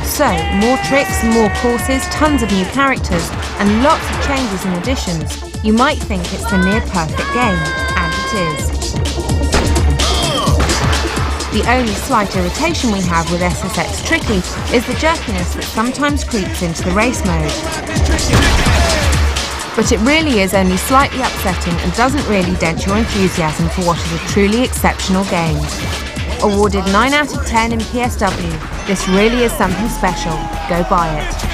So, more tricks, more courses, tons of new characters, and lots of changes and additions. You might think it's a near-perfect game, and it is. The only slight irritation we have with SSX Tricky is the jerkiness that sometimes creeps into the race mode. But it really is only slightly upsetting and doesn't really dent your enthusiasm for what is a truly exceptional game. Awarded 9 out of 10 in PSW, this really is something special. Go buy it.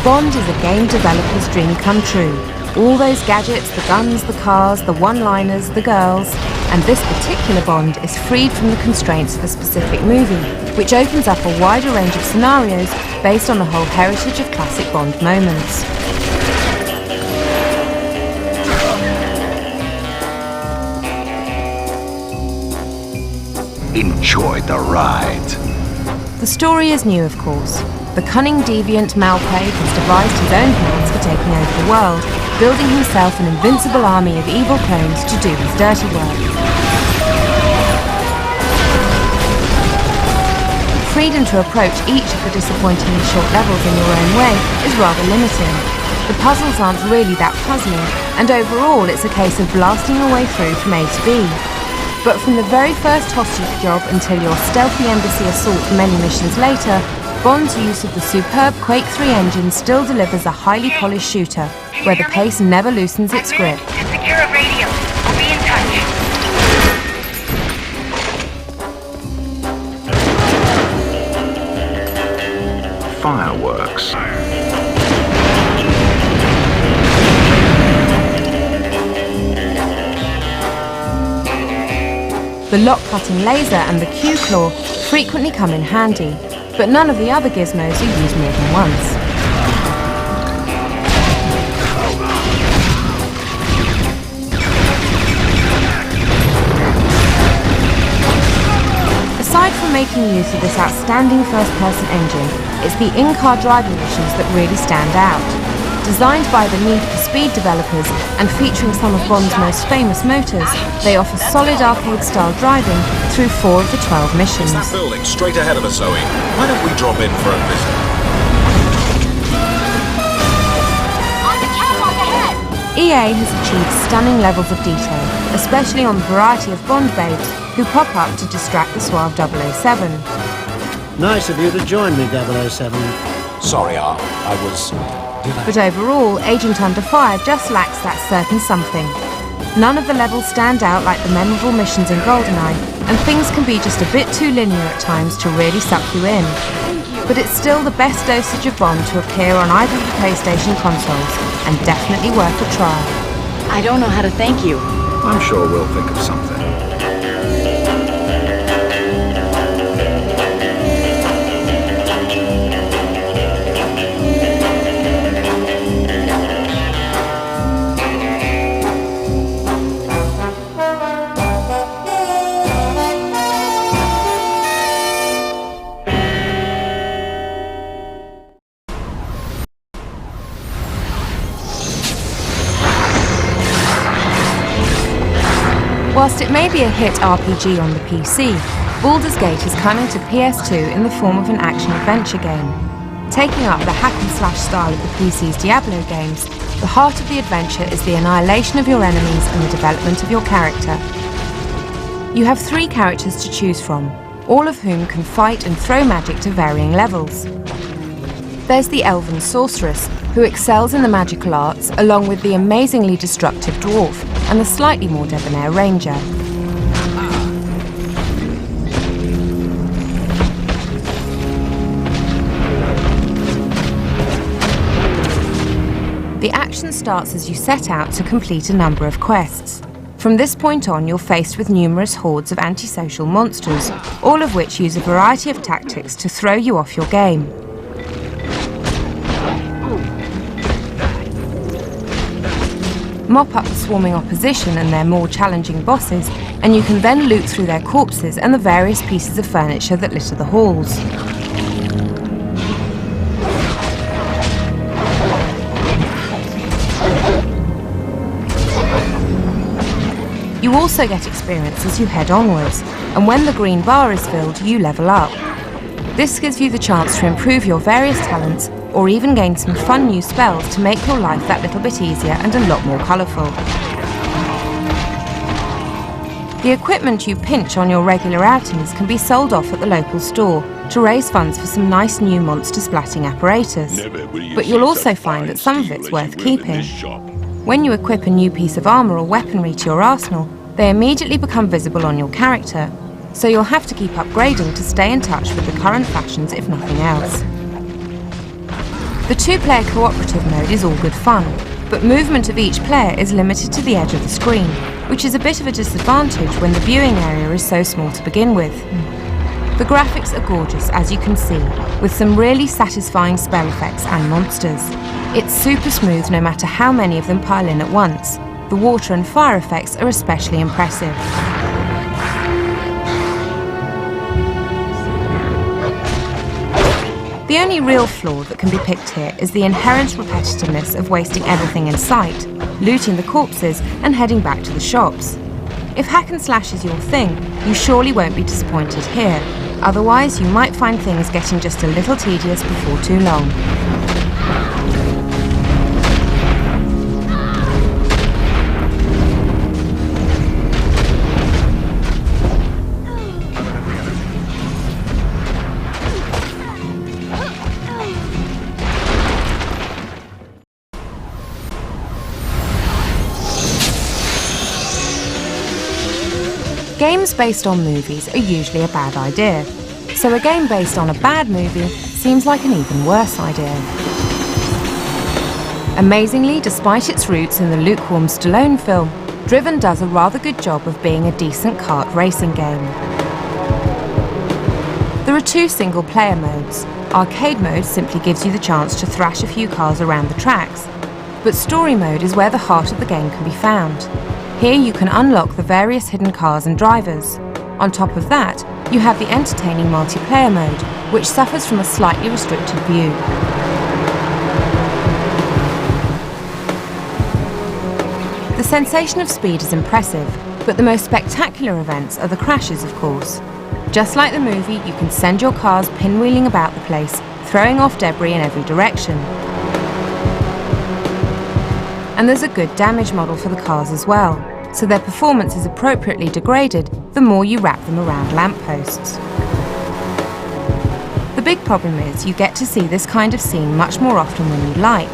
Bond is a game developer's dream come true. All those gadgets, the guns, the cars, the one-liners, the girls, and this particular Bond is freed from the constraints of a specific movie, which opens up a wider range of scenarios based on the whole heritage of classic Bond moments. Enjoy the ride. The story is new, of course. The cunning deviant Malpaid has devised his own plans for taking over the world, building himself an invincible army of evil clones to do his dirty work. Freedom to approach each of the disappointingly short levels in your own way is rather limiting. The puzzles aren't really that puzzling, and overall it's a case of blasting your way through from A to B. But from the very first hostage job until your stealthy embassy assault many missions later, Bond's use of the superb Quake 3 engine still delivers a highly polished shooter, where the pace never loosens its grip. Secure a radio. We'll be in touch. Fireworks. The lock-cutting laser and the Q-claw frequently come in handy, but none of the other gizmos are used more than once. Aside from making use of this outstanding first-person engine, it's the in-car driving missions that really stand out. Designed by the Need for Speed developers and featuring some of Bond's most famous motors, they offer solid arcade-style driving through 4 of the 12 missions. It's that building straight ahead of us, Zoe. Why don't we drop in for a visit? On the catwalk ahead! EA has achieved stunning levels of detail, especially on the variety of Bond babes who pop up to distract the suave 007. Nice of you to join me, 007. Sorry, I was... But overall, Agent Under Fire just lacks that certain something. None of the levels stand out like the memorable missions in GoldenEye, and things can be just a bit too linear at times to really suck you in. But it's still the best dosage of Bond to appear on either of the PlayStation consoles, and definitely worth a try. I don't know how to thank you. I'm sure we'll think of something. Whilst it may be a hit RPG on the PC, Baldur's Gate is coming to PS2 in the form of an action-adventure game. Taking up the hack-and-slash style of the PC's Diablo games, the heart of the adventure is the annihilation of your enemies and the development of your character. You have 3 characters to choose from, all of whom can fight and throw magic to varying levels. There's the elven sorceress, who excels in the magical arts, along with the amazingly destructive dwarf and the slightly more debonair ranger. The action starts as you set out to complete a number of quests. From this point on, you're faced with numerous hordes of antisocial monsters, all of which use a variety of tactics to throw you off your game. Mop up the swarming opposition and their more challenging bosses, and you can then loot through their corpses and the various pieces of furniture that litter the halls. You also get experience as you head onwards, and when the green bar is filled, you level up. This gives you the chance to improve your various talents, or even gain some fun new spells to make your life that little bit easier and a lot more colourful. The equipment you pinch on your regular outings can be sold off at the local store to raise funds for some nice new monster-splatting apparatus. But you'll also find that some of it's worth keeping. When you equip a new piece of armour or weaponry to your arsenal, they immediately become visible on your character, so you'll have to keep upgrading to stay in touch with the current fashions if nothing else. The 2-player cooperative mode is all good fun, but movement of each player is limited to the edge of the screen, which is a bit of a disadvantage when the viewing area is so small to begin with. The graphics are gorgeous, as you can see, with some really satisfying spell effects and monsters. It's super smooth no matter how many of them pile in at once. The water and fire effects are especially impressive. The only real flaw that can be picked here is the inherent repetitiveness of wasting everything in sight, looting the corpses and heading back to the shops. If hack and slash is your thing, you surely won't be disappointed here. Otherwise, you might find things getting just a little tedious before too long. Games based on movies are usually a bad idea, so a game based on a bad movie seems like an even worse idea. Amazingly, despite its roots in the lukewarm Stallone film, Driven does a rather good job of being a decent kart racing game. There are 2 single-player modes. Arcade mode simply gives you the chance to thrash a few cars around the tracks, but story mode is where the heart of the game can be found. Here you can unlock the various hidden cars and drivers. On top of that, you have the entertaining multiplayer mode, which suffers from a slightly restricted view. The sensation of speed is impressive, but the most spectacular events are the crashes, of course. Just like the movie, you can send your cars pinwheeling about the place, throwing off debris in every direction. And there's a good damage model for the cars as well, so their performance is appropriately degraded the more you wrap them around lampposts. The big problem is you get to see this kind of scene much more often than you like.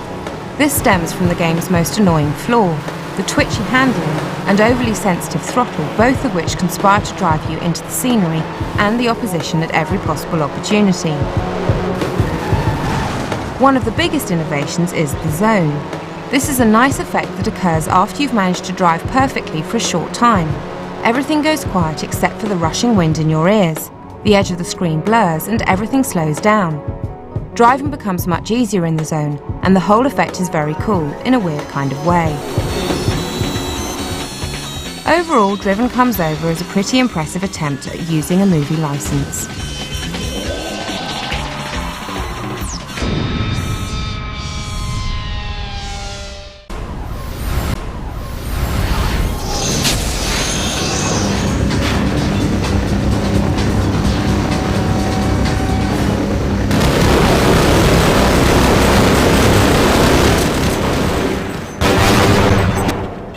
This stems from the game's most annoying flaw, the twitchy handling and overly sensitive throttle, both of which conspire to drive you into the scenery and the opposition at every possible opportunity. One of the biggest innovations is the zone. This is a nice effect that occurs after you've managed to drive perfectly for a short time. Everything goes quiet except for the rushing wind in your ears. The edge of the screen blurs and everything slows down. Driving becomes much easier in the zone, and the whole effect is very cool, in a weird kind of way. Overall, Driven comes over as a pretty impressive attempt at using a movie license.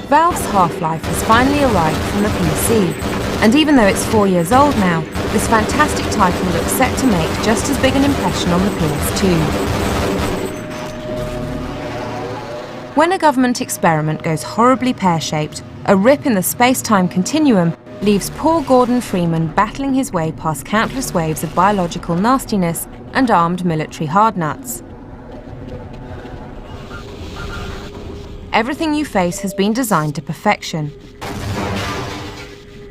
Valve's Half-Life has finally arrived from the PC, and even though it's 4 years old now, this fantastic title looks set to make just as big an impression on the PS2. When a government experiment goes horribly pear-shaped, a rip in the space-time continuum leaves poor Gordon Freeman battling his way past countless waves of biological nastiness and armed military hardnuts. Everything you face has been designed to perfection.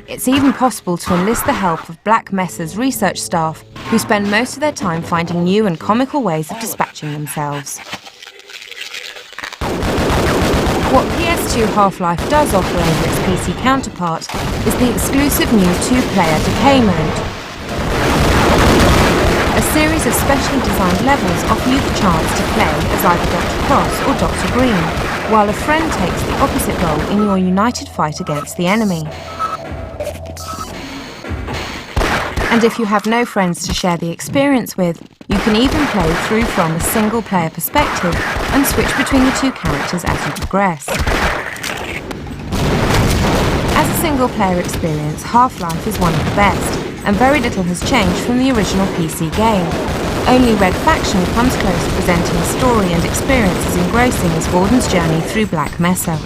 It's even possible to enlist the help of Black Mesa's research staff, who spend most of their time finding new and comical ways of dispatching themselves. What PS2 Half-Life does offer over its PC counterpart is the exclusive new 2-player Decay mode. A series of specially designed levels offer you the chance to play as either Dr. Cross or Dr. Green, while a friend takes the opposite role in your united fight against the enemy. And if you have no friends to share the experience with, you can even play through from a single-player perspective and switch between the 2 characters as you progress. As a single-player experience, Half-Life is one of the best, and very little has changed from the original PC game. Only Red Faction comes close to presenting a story and experience as engrossing as Gordon's journey through Black Mesa.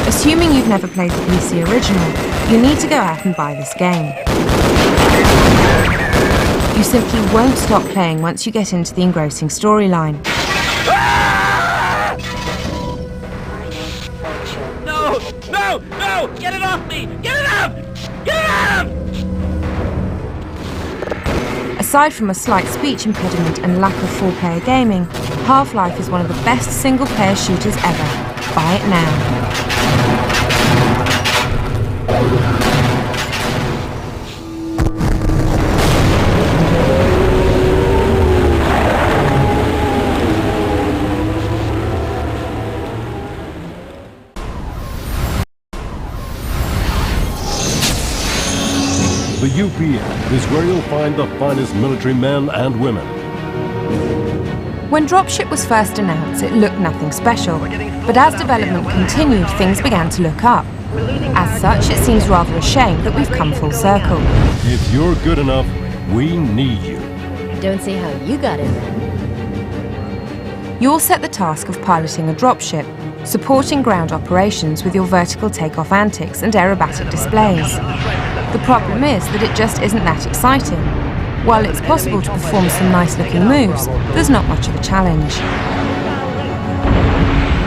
Assuming you've never played the PC original, you need to go out and buy this game. You simply won't stop playing once you get into the engrossing storyline. No! No! No! Get it off me! Get it off! Get it off! Aside from a slight speech impediment and lack of full-player gaming, Half-Life is one of the best single-player shooters ever. Buy it now. The UPM is where you'll find the finest military men and women. When Dropship was first announced, it looked nothing special, but as development continued, things began to look up. As such, it seems rather a shame that we've come full circle. If you're good enough, we need you. Don't see how you got in then. You're set the task of piloting a dropship, supporting ground operations with your vertical takeoff antics and aerobatic displays. The problem is that it just isn't that exciting. While it's possible to perform some nice-looking moves, there's not much of a challenge.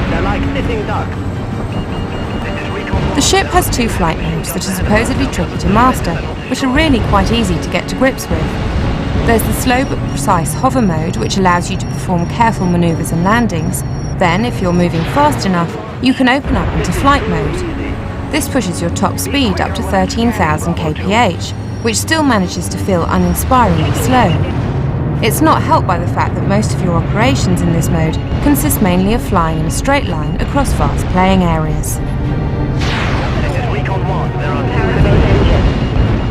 They're like sitting ducks. The ship has 2 flight modes that are supposedly tricky to master, but are really quite easy to get to grips with. There's the slow but precise hover mode, which allows you to perform careful maneuvers and landings. Then, if you're moving fast enough, you can open up into flight mode. This pushes your top speed up to 13,000 kph, which still manages to feel uninspiringly slow. It's not helped by the fact that most of your operations in this mode consist mainly of flying in a straight line across vast playing areas.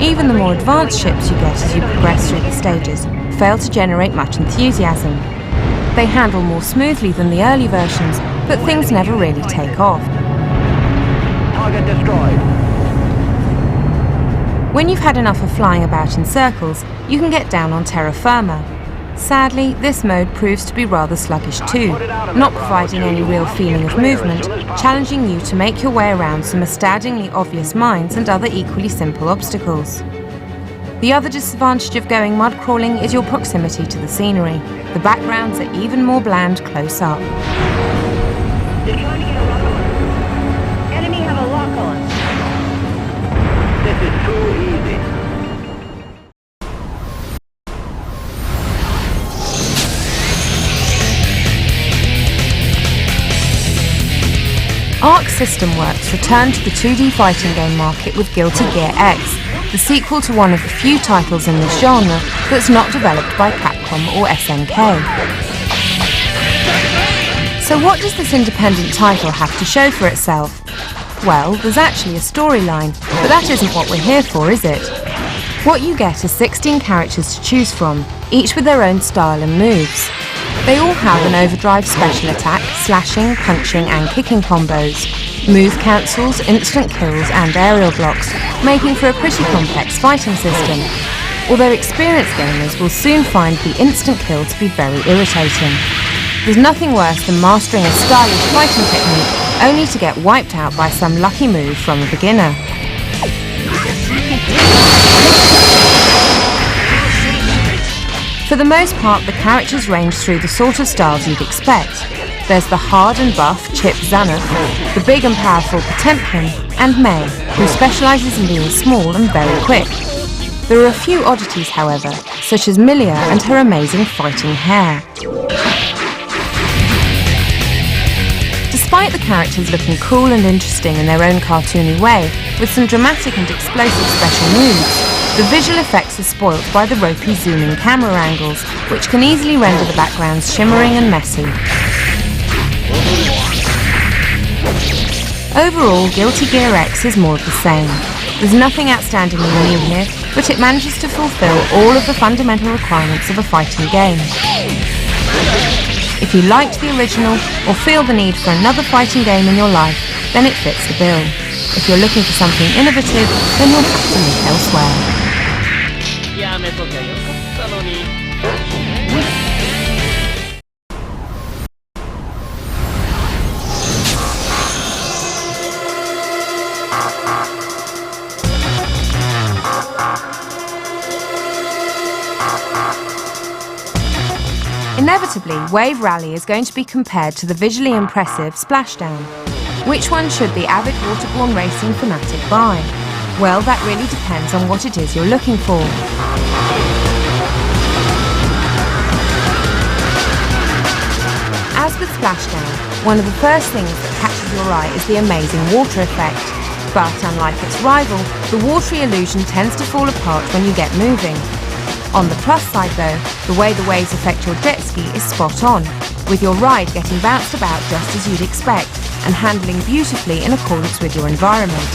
Even the more advanced ships you get as you progress through the stages fail to generate much enthusiasm. They handle more smoothly than the early versions, but things never really take off. Target destroyed. When you've had enough of flying about in circles, you can get down on terra firma. Sadly, this mode proves to be rather sluggish too, not providing any real feeling of movement, challenging you to make your way around some astoundingly obvious mines and other equally simple obstacles. The other disadvantage of going mud crawling is your proximity to the scenery. The backgrounds are even more bland close up. They're trying to get a lock on. Enemy have a lock on. This is too easy. Arc System Works returned to the 2D fighting game market with Guilty Gear X, the sequel to one of the few titles in this genre that's not developed by Capcom or SNK. So what does this independent title have to show for itself? Well, there's actually a storyline, but that isn't what we're here for, is it? What you get is 16 characters to choose from, each with their own style and moves. They all have an overdrive special attack, slashing, punching and kicking combos, move cancels, instant kills and aerial blocks, making for a pretty complex fighting system. Although experienced gamers will soon find the instant kill to be very irritating. There's nothing worse than mastering a stylish fighting technique only to get wiped out by some lucky move from a beginner. For the most part, the characters range through the sort of styles you'd expect. There's the hard and buff Chip Zanuck, the big and powerful Potemkin, and May, who specialises in being small and very quick. There are a few oddities, however, such as Milia and her amazing fighting hair. Despite the characters looking cool and interesting in their own cartoony way, with some dramatic and explosive special moves, the visual effects are spoilt by the ropey zoom-in camera angles, which can easily render the backgrounds shimmering and messy. Overall, Guilty Gear X is more of the same. There's nothing outstandingly new here, but it manages to fulfill all of the fundamental requirements of a fighting game. If you liked the original, or feel the need for another fighting game in your life, then it fits the bill. If you're looking for something innovative, then you'll have to look elsewhere. Inevitably, Wave Rally is going to be compared to the visually impressive Splashdown. Which one should the avid waterborne racing fanatic buy? Well, that really depends on what it is you're looking for. As with Splashdown, one of the first things that catches your eye is the amazing water effect. But unlike its rival, the watery illusion tends to fall apart when you get moving. On the plus side though, the way the waves affect your jet ski is spot on, with your ride getting bounced about just as you'd expect, and handling beautifully in accordance with your environment.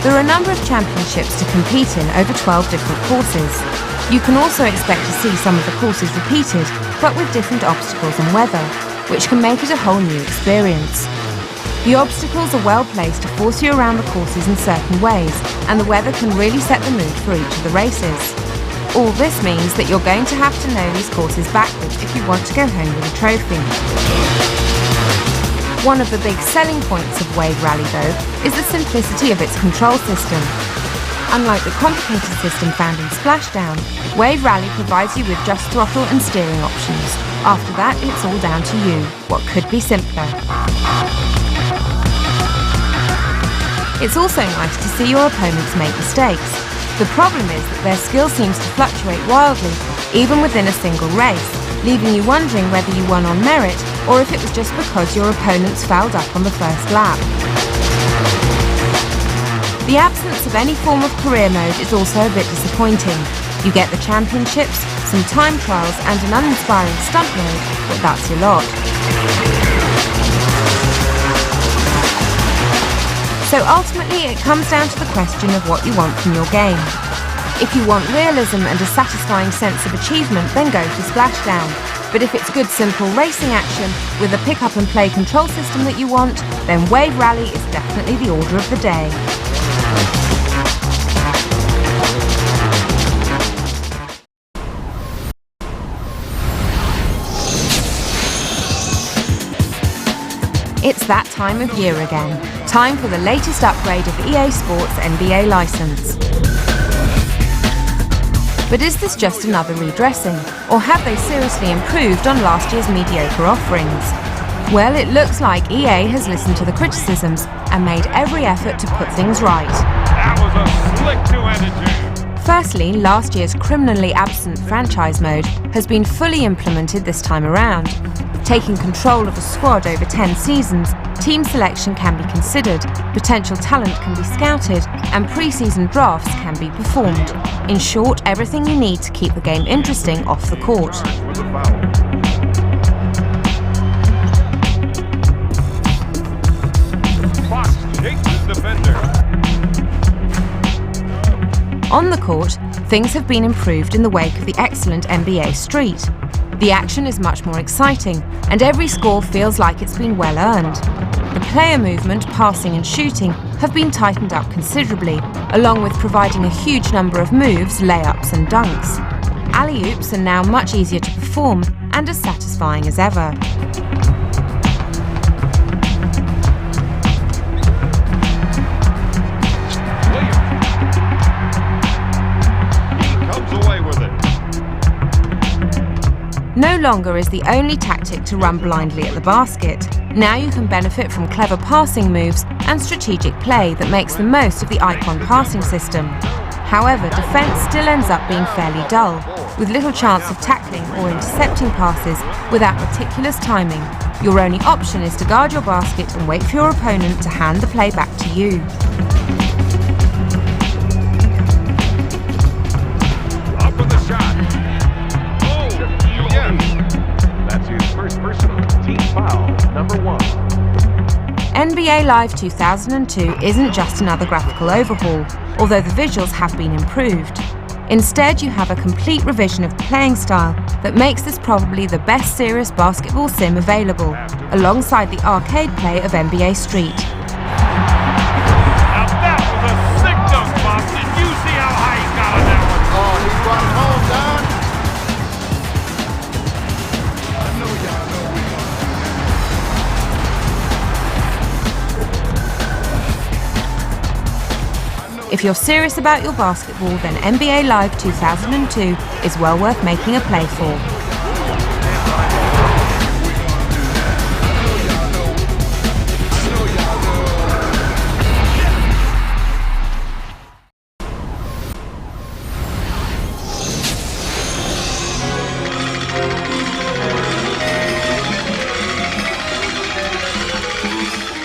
There are a number of championships to compete in over 12 different courses. You can also expect to see some of the courses repeated, but with different obstacles and weather, which can make it a whole new experience. The obstacles are well placed to force you around the courses in certain ways, and the weather can really set the mood for each of the races. All this means that you're going to have to know these courses backwards if you want to go home with a trophy. One of the big selling points of Wave Rally, though, is the simplicity of its control system. Unlike the complicated system found in Splashdown, Wave Rally provides you with just throttle and steering options. After that, it's all down to you. What could be simpler? It's also nice to see your opponents make mistakes. The problem is that their skill seems to fluctuate wildly, even within a single race, leaving you wondering whether you won on merit or if it was just because your opponents fouled up on the first lap. The absence of any form of career mode is also a bit disappointing. You get the championships, some time trials and an uninspiring stunt mode, but that's your lot. So ultimately it comes down to the question of what you want from your game. If you want realism and a satisfying sense of achievement, then go for Splashdown. But if it's good simple racing action with a pick up and play control system that you want, then Wave Rally is definitely the order of the day. It's that time of year again. Time for the latest upgrade of EA Sports NBA license. But is this just another redressing, or have they seriously improved on last year's mediocre offerings? Well, it looks like EA has listened to the criticisms and made every effort to put things right. That was a slick two-handed jam. Firstly, last year's criminally absent franchise mode has been fully implemented this time around. Taking control of a squad over 10 seasons, team selection can be considered, potential talent can be scouted, and pre-season drafts can be performed. In short, everything you need to keep the game interesting off the court. Fox chases defender. On the court, things have been improved in the wake of the excellent NBA Street. The action is much more exciting, and every score feels like it's been well earned. The player movement, passing and shooting have been tightened up considerably, along with providing a huge number of moves, layups and dunks. Alley-oops are now much easier to perform and as satisfying as ever. No longer is the only tactic to run blindly at the basket. Now you can benefit from clever passing moves and strategic play that makes the most of the Icon passing system. However, defense still ends up being fairly dull, with little chance of tackling or intercepting passes without meticulous timing. Your only option is to guard your basket and wait for your opponent to hand the play back to you. Up with the shot. That's his first personal team foul, number 1. NBA Live 2002 isn't just another graphical overhaul, although the visuals have been improved. Instead, you have a complete revision of the playing style that makes this probably the best serious basketball sim available, alongside the arcade play of NBA Street. Now that was a sick dunk, Bob. Did you see how high he got on that one? Oh, he's running home, Don. If you're serious about your basketball, then NBA Live 2002 is well worth making a play for.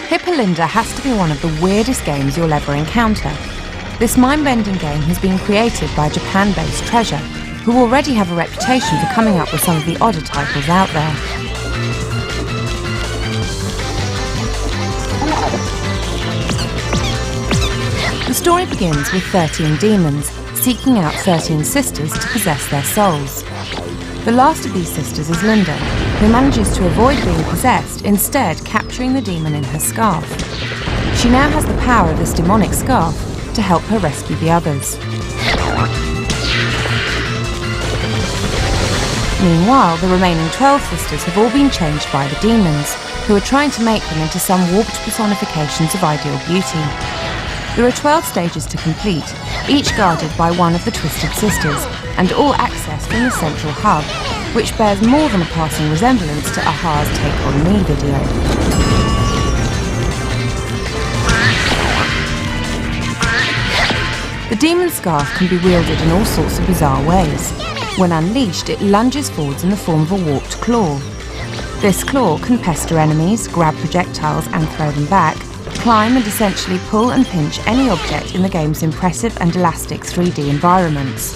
Hippolinda has to be one of the weirdest games you'll ever encounter. This mind-bending game has been created by Japan-based Treasure, who already have a reputation for coming up with some of the odder titles out there. The story begins with 13 demons seeking out 13 sisters to possess their souls. The last of these sisters is Linda, who manages to avoid being possessed, instead capturing the demon in her scarf. She now has the power of this demonic scarf to help her rescue the others. Meanwhile, the remaining 12 sisters have all been changed by the demons, who are trying to make them into some warped personifications of ideal beauty. There are 12 stages to complete, each guarded by one of the Twisted Sisters, and all accessed from the central hub, which bears more than a passing resemblance to Aha's Take On Me video. The demon scarf can be wielded in all sorts of bizarre ways. When unleashed, it lunges forwards in the form of a warped claw. This claw can pester enemies, grab projectiles and throw them back, climb and essentially pull and pinch any object in the game's impressive and elastic 3D environments.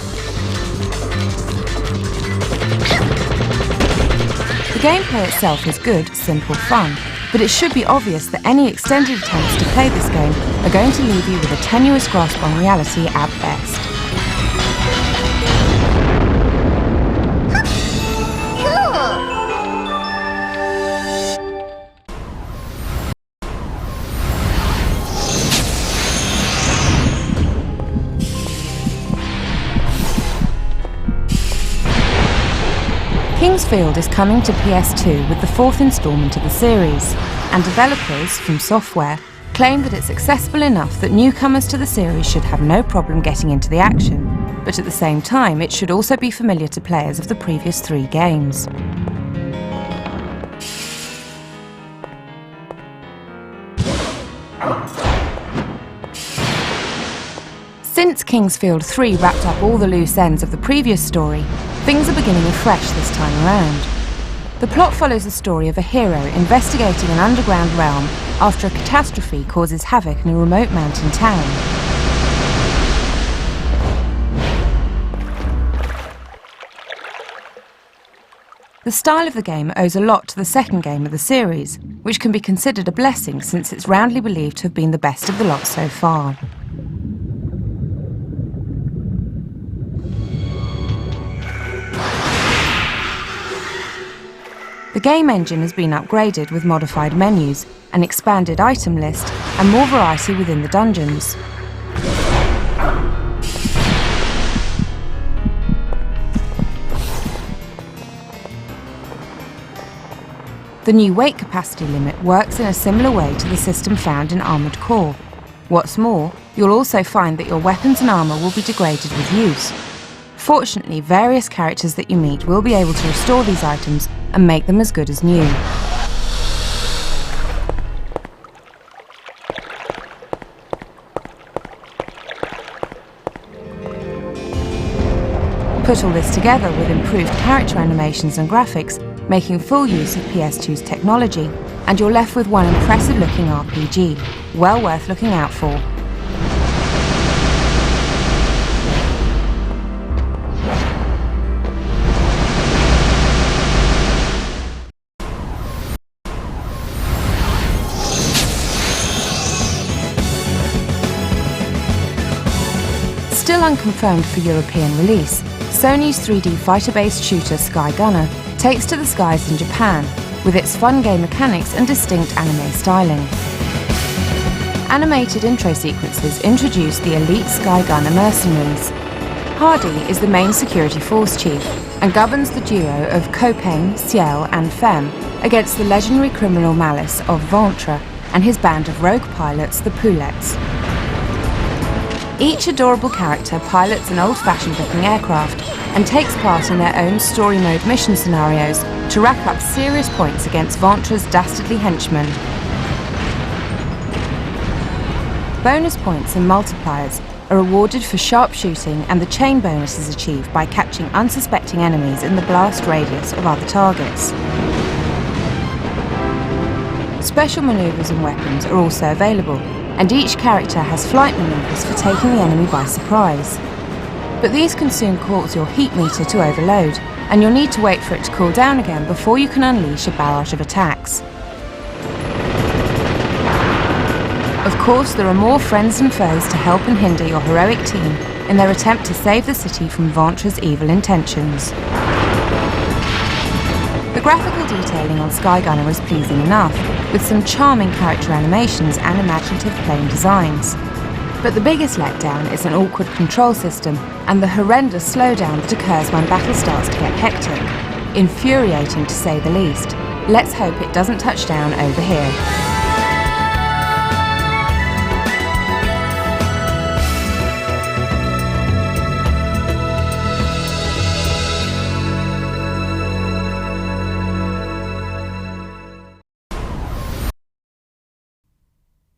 The gameplay itself is good, simple fun, but it should be obvious that any extended attempts to play this game are going to leave you with a tenuous grasp on reality at best. PSWorld is coming to PS2 with the 4th instalment of the series, and developers, from Software, claim that it's accessible enough that newcomers to the series should have no problem getting into the action, but at the same time it should also be familiar to players of the previous 3 games. Since PSWorld 3 wrapped up all the loose ends of the previous story, things are beginning afresh this time around. The plot follows the story of a hero investigating an underground realm after a catastrophe causes havoc in a remote mountain town. The style of the game owes a lot to the second game of the series, which can be considered a blessing since it's roundly believed to have been the best of the lot so far. The game engine has been upgraded with modified menus, an expanded item list, and more variety within the dungeons. The new weight capacity limit works in a similar way to the system found in Armored Core. What's more, you'll also find that your weapons and armour will be degraded with use. Fortunately, various characters that you meet will be able to restore these items and make them as good as new. Put all this together with improved character animations and graphics, making full use of PS2's technology, and you're left with one impressive looking RPG, well worth looking out for. Still unconfirmed for European release, Sony's 3D fighter-based shooter Sky Gunner takes to the skies in Japan, with its fun game mechanics and distinct anime styling. Animated intro sequences introduce the elite Sky Gunner mercenaries. Hardy is the main security force chief, and governs the duo of Copain, Ciel and Femme against the legendary criminal Malice of Ventre and his band of rogue pilots, the Poulettes. Each adorable character pilots an old-fashioned looking aircraft and takes part in their own story mode mission scenarios to rack up serious points against Ventre's dastardly henchmen. Bonus points and multipliers are awarded for sharp shooting, and the chain bonus is achieved by catching unsuspecting enemies in the blast radius of other targets. Special maneuvers and weapons are also available, and each character has flight maneuvers for taking the enemy by surprise. But these can soon cause your heat meter to overload, and you'll need to wait for it to cool down again before you can unleash a barrage of attacks. Of course, there are more friends and foes to help and hinder your heroic team in their attempt to save the city from Ventre's evil intentions. The graphical detailing on Sky Gunner is pleasing enough, with some charming character animations and imaginative plane designs. But the biggest letdown is an awkward control system and the horrendous slowdown that occurs when battle starts to get hectic. Infuriating to say the least. Let's hope it doesn't touch down over here.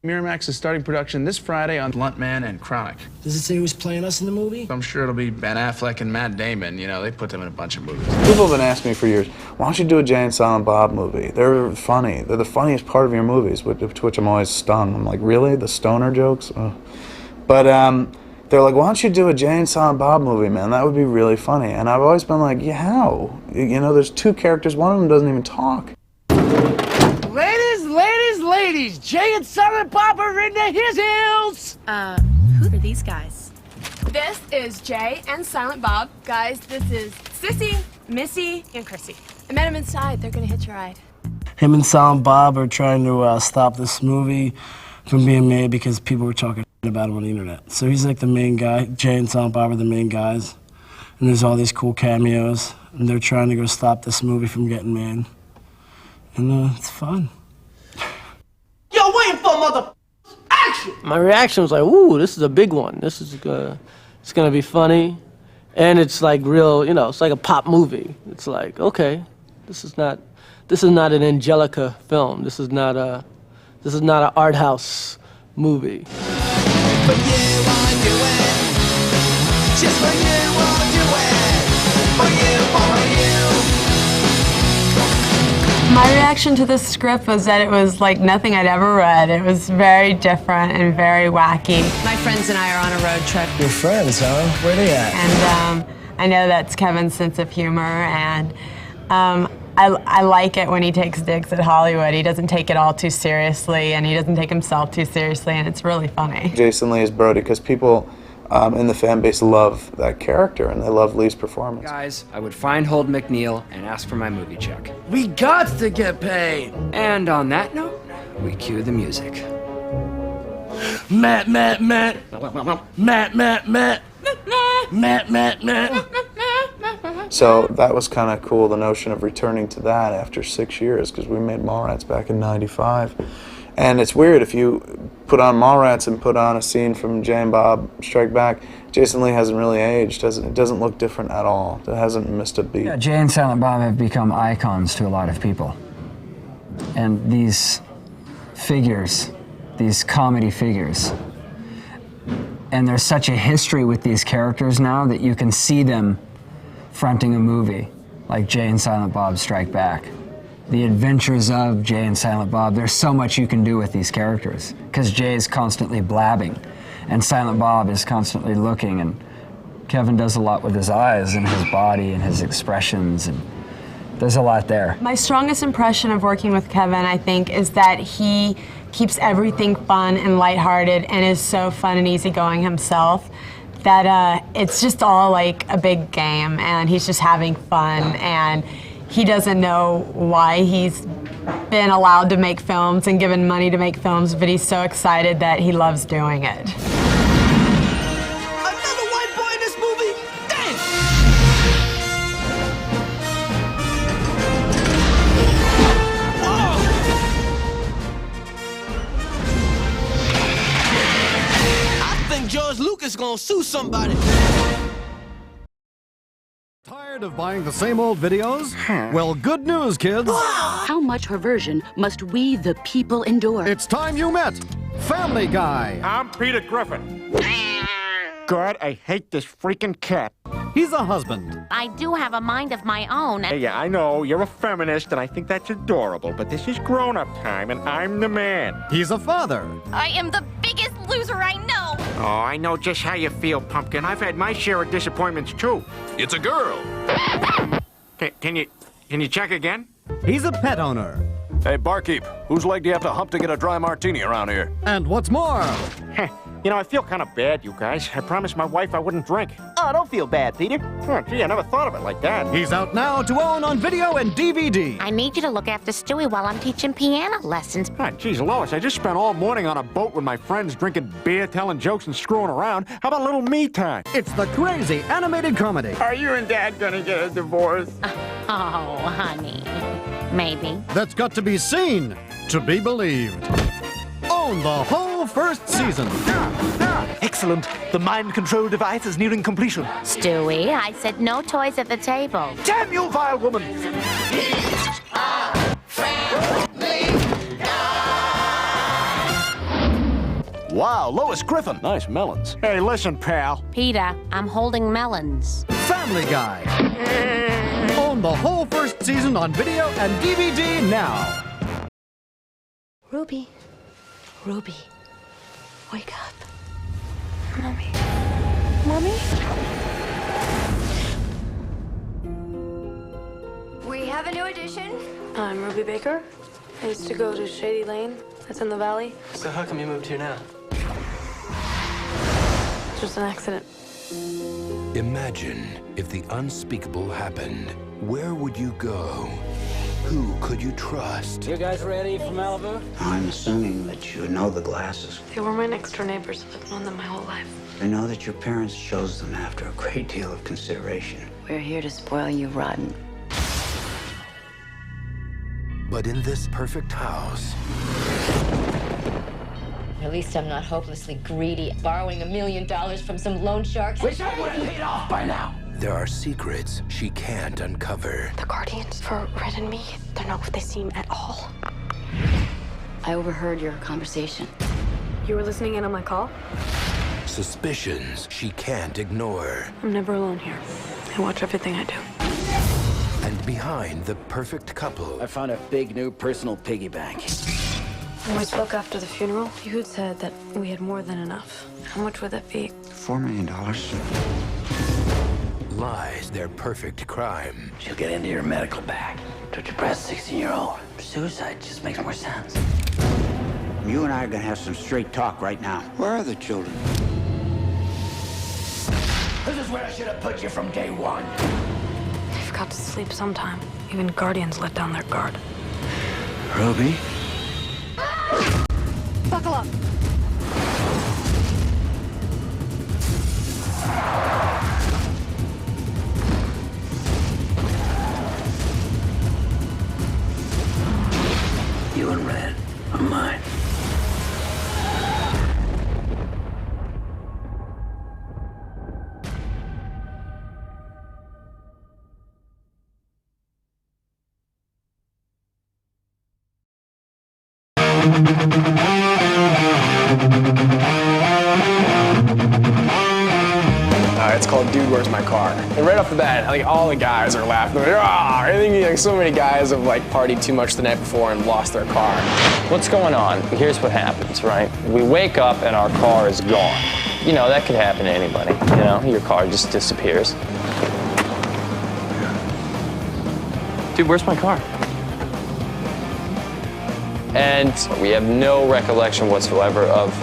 Miramax is starting production this Friday on Blunt Man and Chronic. Does it say who's playing us in the movie? I'm sure it'll be Ben Affleck and Matt Damon. You know, they put them in a bunch of movies. People have been asking me for years, why don't you do a Jay and Silent Bob movie? They're funny. They're the funniest part of your movies, to which I'm always stung. I'm like, really? The stoner jokes? Ugh. But they're like, why don't you do a Jay and Silent Bob movie, man? That would be really funny. And I've always been like, yeah, how? You know, there's two characters. One of them doesn't even talk. Ladies, Jay and Silent Bob are in the hills! Who are these guys? This is Jay and Silent Bob. Guys, this is Sissy, Missy, and Chrissy. I met them inside. They're gonna hitch a ride. Him and Silent Bob are trying to stop this movie from being made because people were talking about him on the internet. So he's like the main guy. Jay and Silent Bob are the main guys. And there's all these cool cameos. And they're trying to go stop this movie from getting made. And it's fun. Yo, waiting for mother action! My reaction was like, ooh, this is a big one. This is it's gonna be funny. And it's like real, you know, it's like a pop movie. It's like, okay, this is not an Angelica film. This is not an art house movie. For you, I'll do it. Just for you, I'll do it. For you, for you. My reaction to this script was that it was like nothing I'd ever read. It was very different and very wacky. My friends and I are on a road trip. Your friends, huh? Where they at? And I know that's Kevin's sense of humor, and I like it when he takes digs at Hollywood. He doesn't take it all too seriously, and he doesn't take himself too seriously, and it's really funny. Jason Lee is Brody because people in the fan base love that character, and they love Lee's performance. Guys, I would fine hold McNeil and ask for my movie check. We got to get paid! And on that note, we cue the music. Matt. Matt. So that was kind of cool, the notion of returning to that after 6 years, because we made Mallrats back in '95. And it's weird, if you put on Mallrats and put on a scene from Jay and Bob Strike Back, Jason Lee hasn't really aged. It doesn't look different at all. It hasn't missed a beat. Yeah, Jay and Silent Bob have become icons to a lot of people. And these figures, these comedy figures, and there's such a history with these characters now that you can see them fronting a movie like Jay and Silent Bob Strike Back. The adventures of Jay and Silent Bob, there's so much you can do with these characters, because Jay is constantly blabbing, and Silent Bob is constantly looking, and Kevin does a lot with his eyes and his body and his expressions, and there's a lot there. My strongest impression of working with Kevin, I think, is that he keeps everything fun and lighthearted and is so fun and easygoing himself that it's just all like a big game, and he's just having fun, and he doesn't know why he's been allowed to make films and given money to make films, but he's so excited that he loves doing it. Another white boy in this movie? Dang! I think George Lucas gonna sue somebody. Tired of buying the same old videos? Well, good news, kids. How much perversion must we, the people, endure? It's time you met Family Guy. I'm Peter Griffin. God, I hate this freaking cat. He's a husband. I do have a mind of my own. Hey, yeah, I know, you're a feminist, and I think that's adorable, but this is grown-up time, and I'm the man. He's a father. I am the biggest loser I know. Oh, I know just how you feel, Pumpkin. I've had my share of disappointments, too. It's a girl. Can you check again? He's a pet owner. Hey, barkeep, whose leg do you have to hump to get a dry martini around here? And what's more? You know, I feel kind of bad, you guys. I promised my wife I wouldn't drink. Oh, don't feel bad, Peter. Oh, gee, I never thought of it like that. He's out now to own on video and DVD. I need you to look after Stewie while I'm teaching piano lessons. Ah, geez, Lois, I just spent all morning on a boat with my friends drinking beer, telling jokes, and screwing around. How about a little me time? It's the crazy animated comedy. Are you and Dad gonna get a divorce? Oh, honey. Maybe. That's got to be seen to be believed. Own the whole first season. Excellent. The mind control device is nearing completion. Stewie, I said no toys at the table. Damn you, vile woman! Wow, Lois Griffin. Nice melons. Hey, listen, pal. Peter, I'm holding melons. Family Guy. Own the whole first season on video and DVD now. Ruby. Ruby. Wake up. Mommy. Mommy? We have a new addition. I'm Ruby Baker. I used to go to Shady Lane. That's in the valley. So how come you moved here now? It's just an accident. Imagine if the unspeakable happened. Where would you go? Who could you trust? You guys ready for Malibu? I'm assuming that you know the glasses. They were my next door neighbors. I've known them my whole life. I know that your parents chose them after a great deal of consideration. We're here to spoil you rotten. But in this perfect house, At least I'm not hopelessly greedy, borrowing $1 million from some loan sharks. Wish I would have paid off by now. There are secrets she can't uncover. The Guardians for Red and me, they're not what they seem at all. I overheard your conversation. You were listening in on my call? Suspicions she can't ignore. I'm never alone here. I watch everything I do. And behind the perfect couple, I found a big new personal piggy bank. When we spoke after the funeral, you had said that we had more than enough. How much would that be? $4 million. lies their perfect crime. She'll get into your medical bag. To a depressed 16-year-old. Suicide just makes more sense. You and I are gonna have some straight talk right now. Where are the children? This is where I should have put you from day one. They've got to sleep sometime. Even Guardians let down their guard. Ruby? Buckle up. You and Red are mine. It's called Dude, Where's My Car? And right off the bat, like all the guys are laughing. Like, I think like so many guys have like partied too much the night before and lost their car. What's going on? Here's what happens, right? We wake up and our car is gone. You know, that could happen to anybody. You know, your car just disappears. Dude, where's my car? And we have no recollection whatsoever of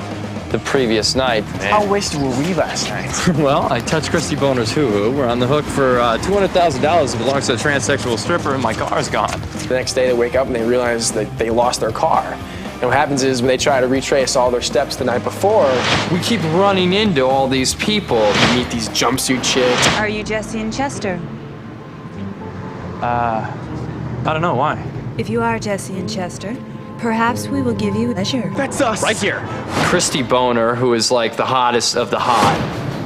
the previous night. How wasted were we last night? Well, I touched Christy Boner's hoo-hoo. We're on the hook for $200,000 that belongs to a transsexual stripper, and my car's gone. The next day they wake up and they realize that they lost their car. And what happens is when they try to retrace all their steps the night before, we keep running into all these people. We meet these jumpsuit chicks. Are you Jesse and Chester? I don't know, why? If you are Jesse and Chester, perhaps we will give you leisure. That's us! Right here. Christy Boner, who is like the hottest of the hot.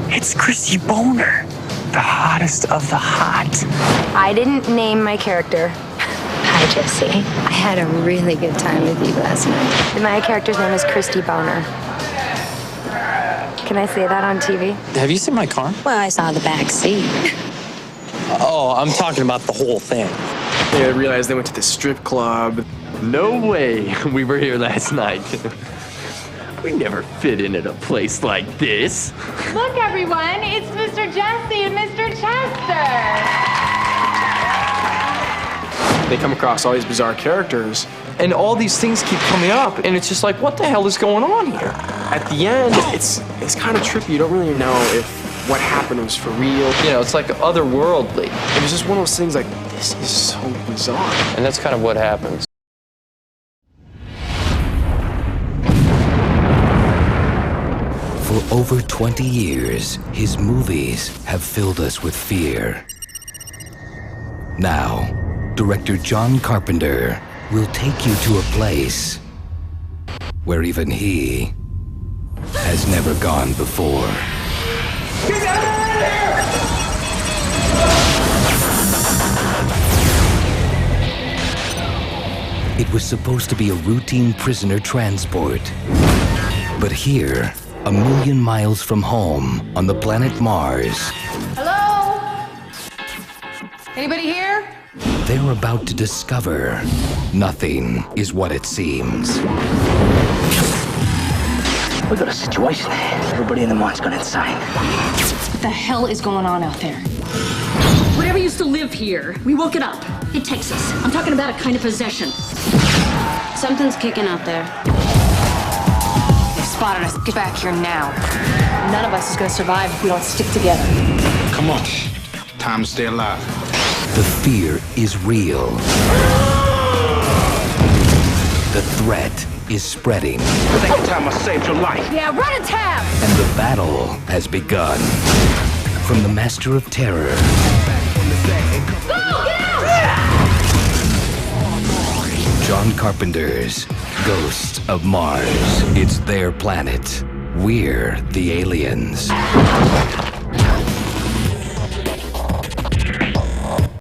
It's Christy Boner, the hottest of the hot. I didn't name my character. Hi, Jesse. I had a really good time with you last night. My character's name is Christy Boner. Can I say that on TV? Have you seen my car? Well, I saw the back seat. Oh, I'm talking about the whole thing. They realized they went to the strip club. No way we were here last night. We never fit in at a place like this. Look, everyone, it's Mr. Jesse and Mr. Chester. They come across all these bizarre characters. And all these things keep coming up, and it's just like, what the hell is going on here? At the end, it's kind of trippy. You don't really know if what happened was for real. You know, it's like otherworldly. It was just one of those things like, this is so bizarre. And that's kind of what happens. For over 20 years, his movies have filled us with fear. Now, director John Carpenter will take you to a place where even he has never gone before. Get out of here! It was supposed to be a routine prisoner transport. But here, 1,000,000 miles from home, on the planet Mars, Hello? Anybody here? they're about to discover nothing is what it seems. We got a situation. Everybody in the mine's gone insane. What the hell is going on out there? Whatever used to live here, we woke it up. It takes us. I'm talking about a kind of possession. Something's kicking out there. They've spotted us. Get back here now. None of us is gonna survive if we don't stick together. Come on. Time to stay alive. The fear is real. The threat is spreading. Second time I saved your life. Yeah, run a tab! And the battle has begun. From the Master of Terror John Carpenter's Ghosts of Mars. It's their planet. We're the aliens.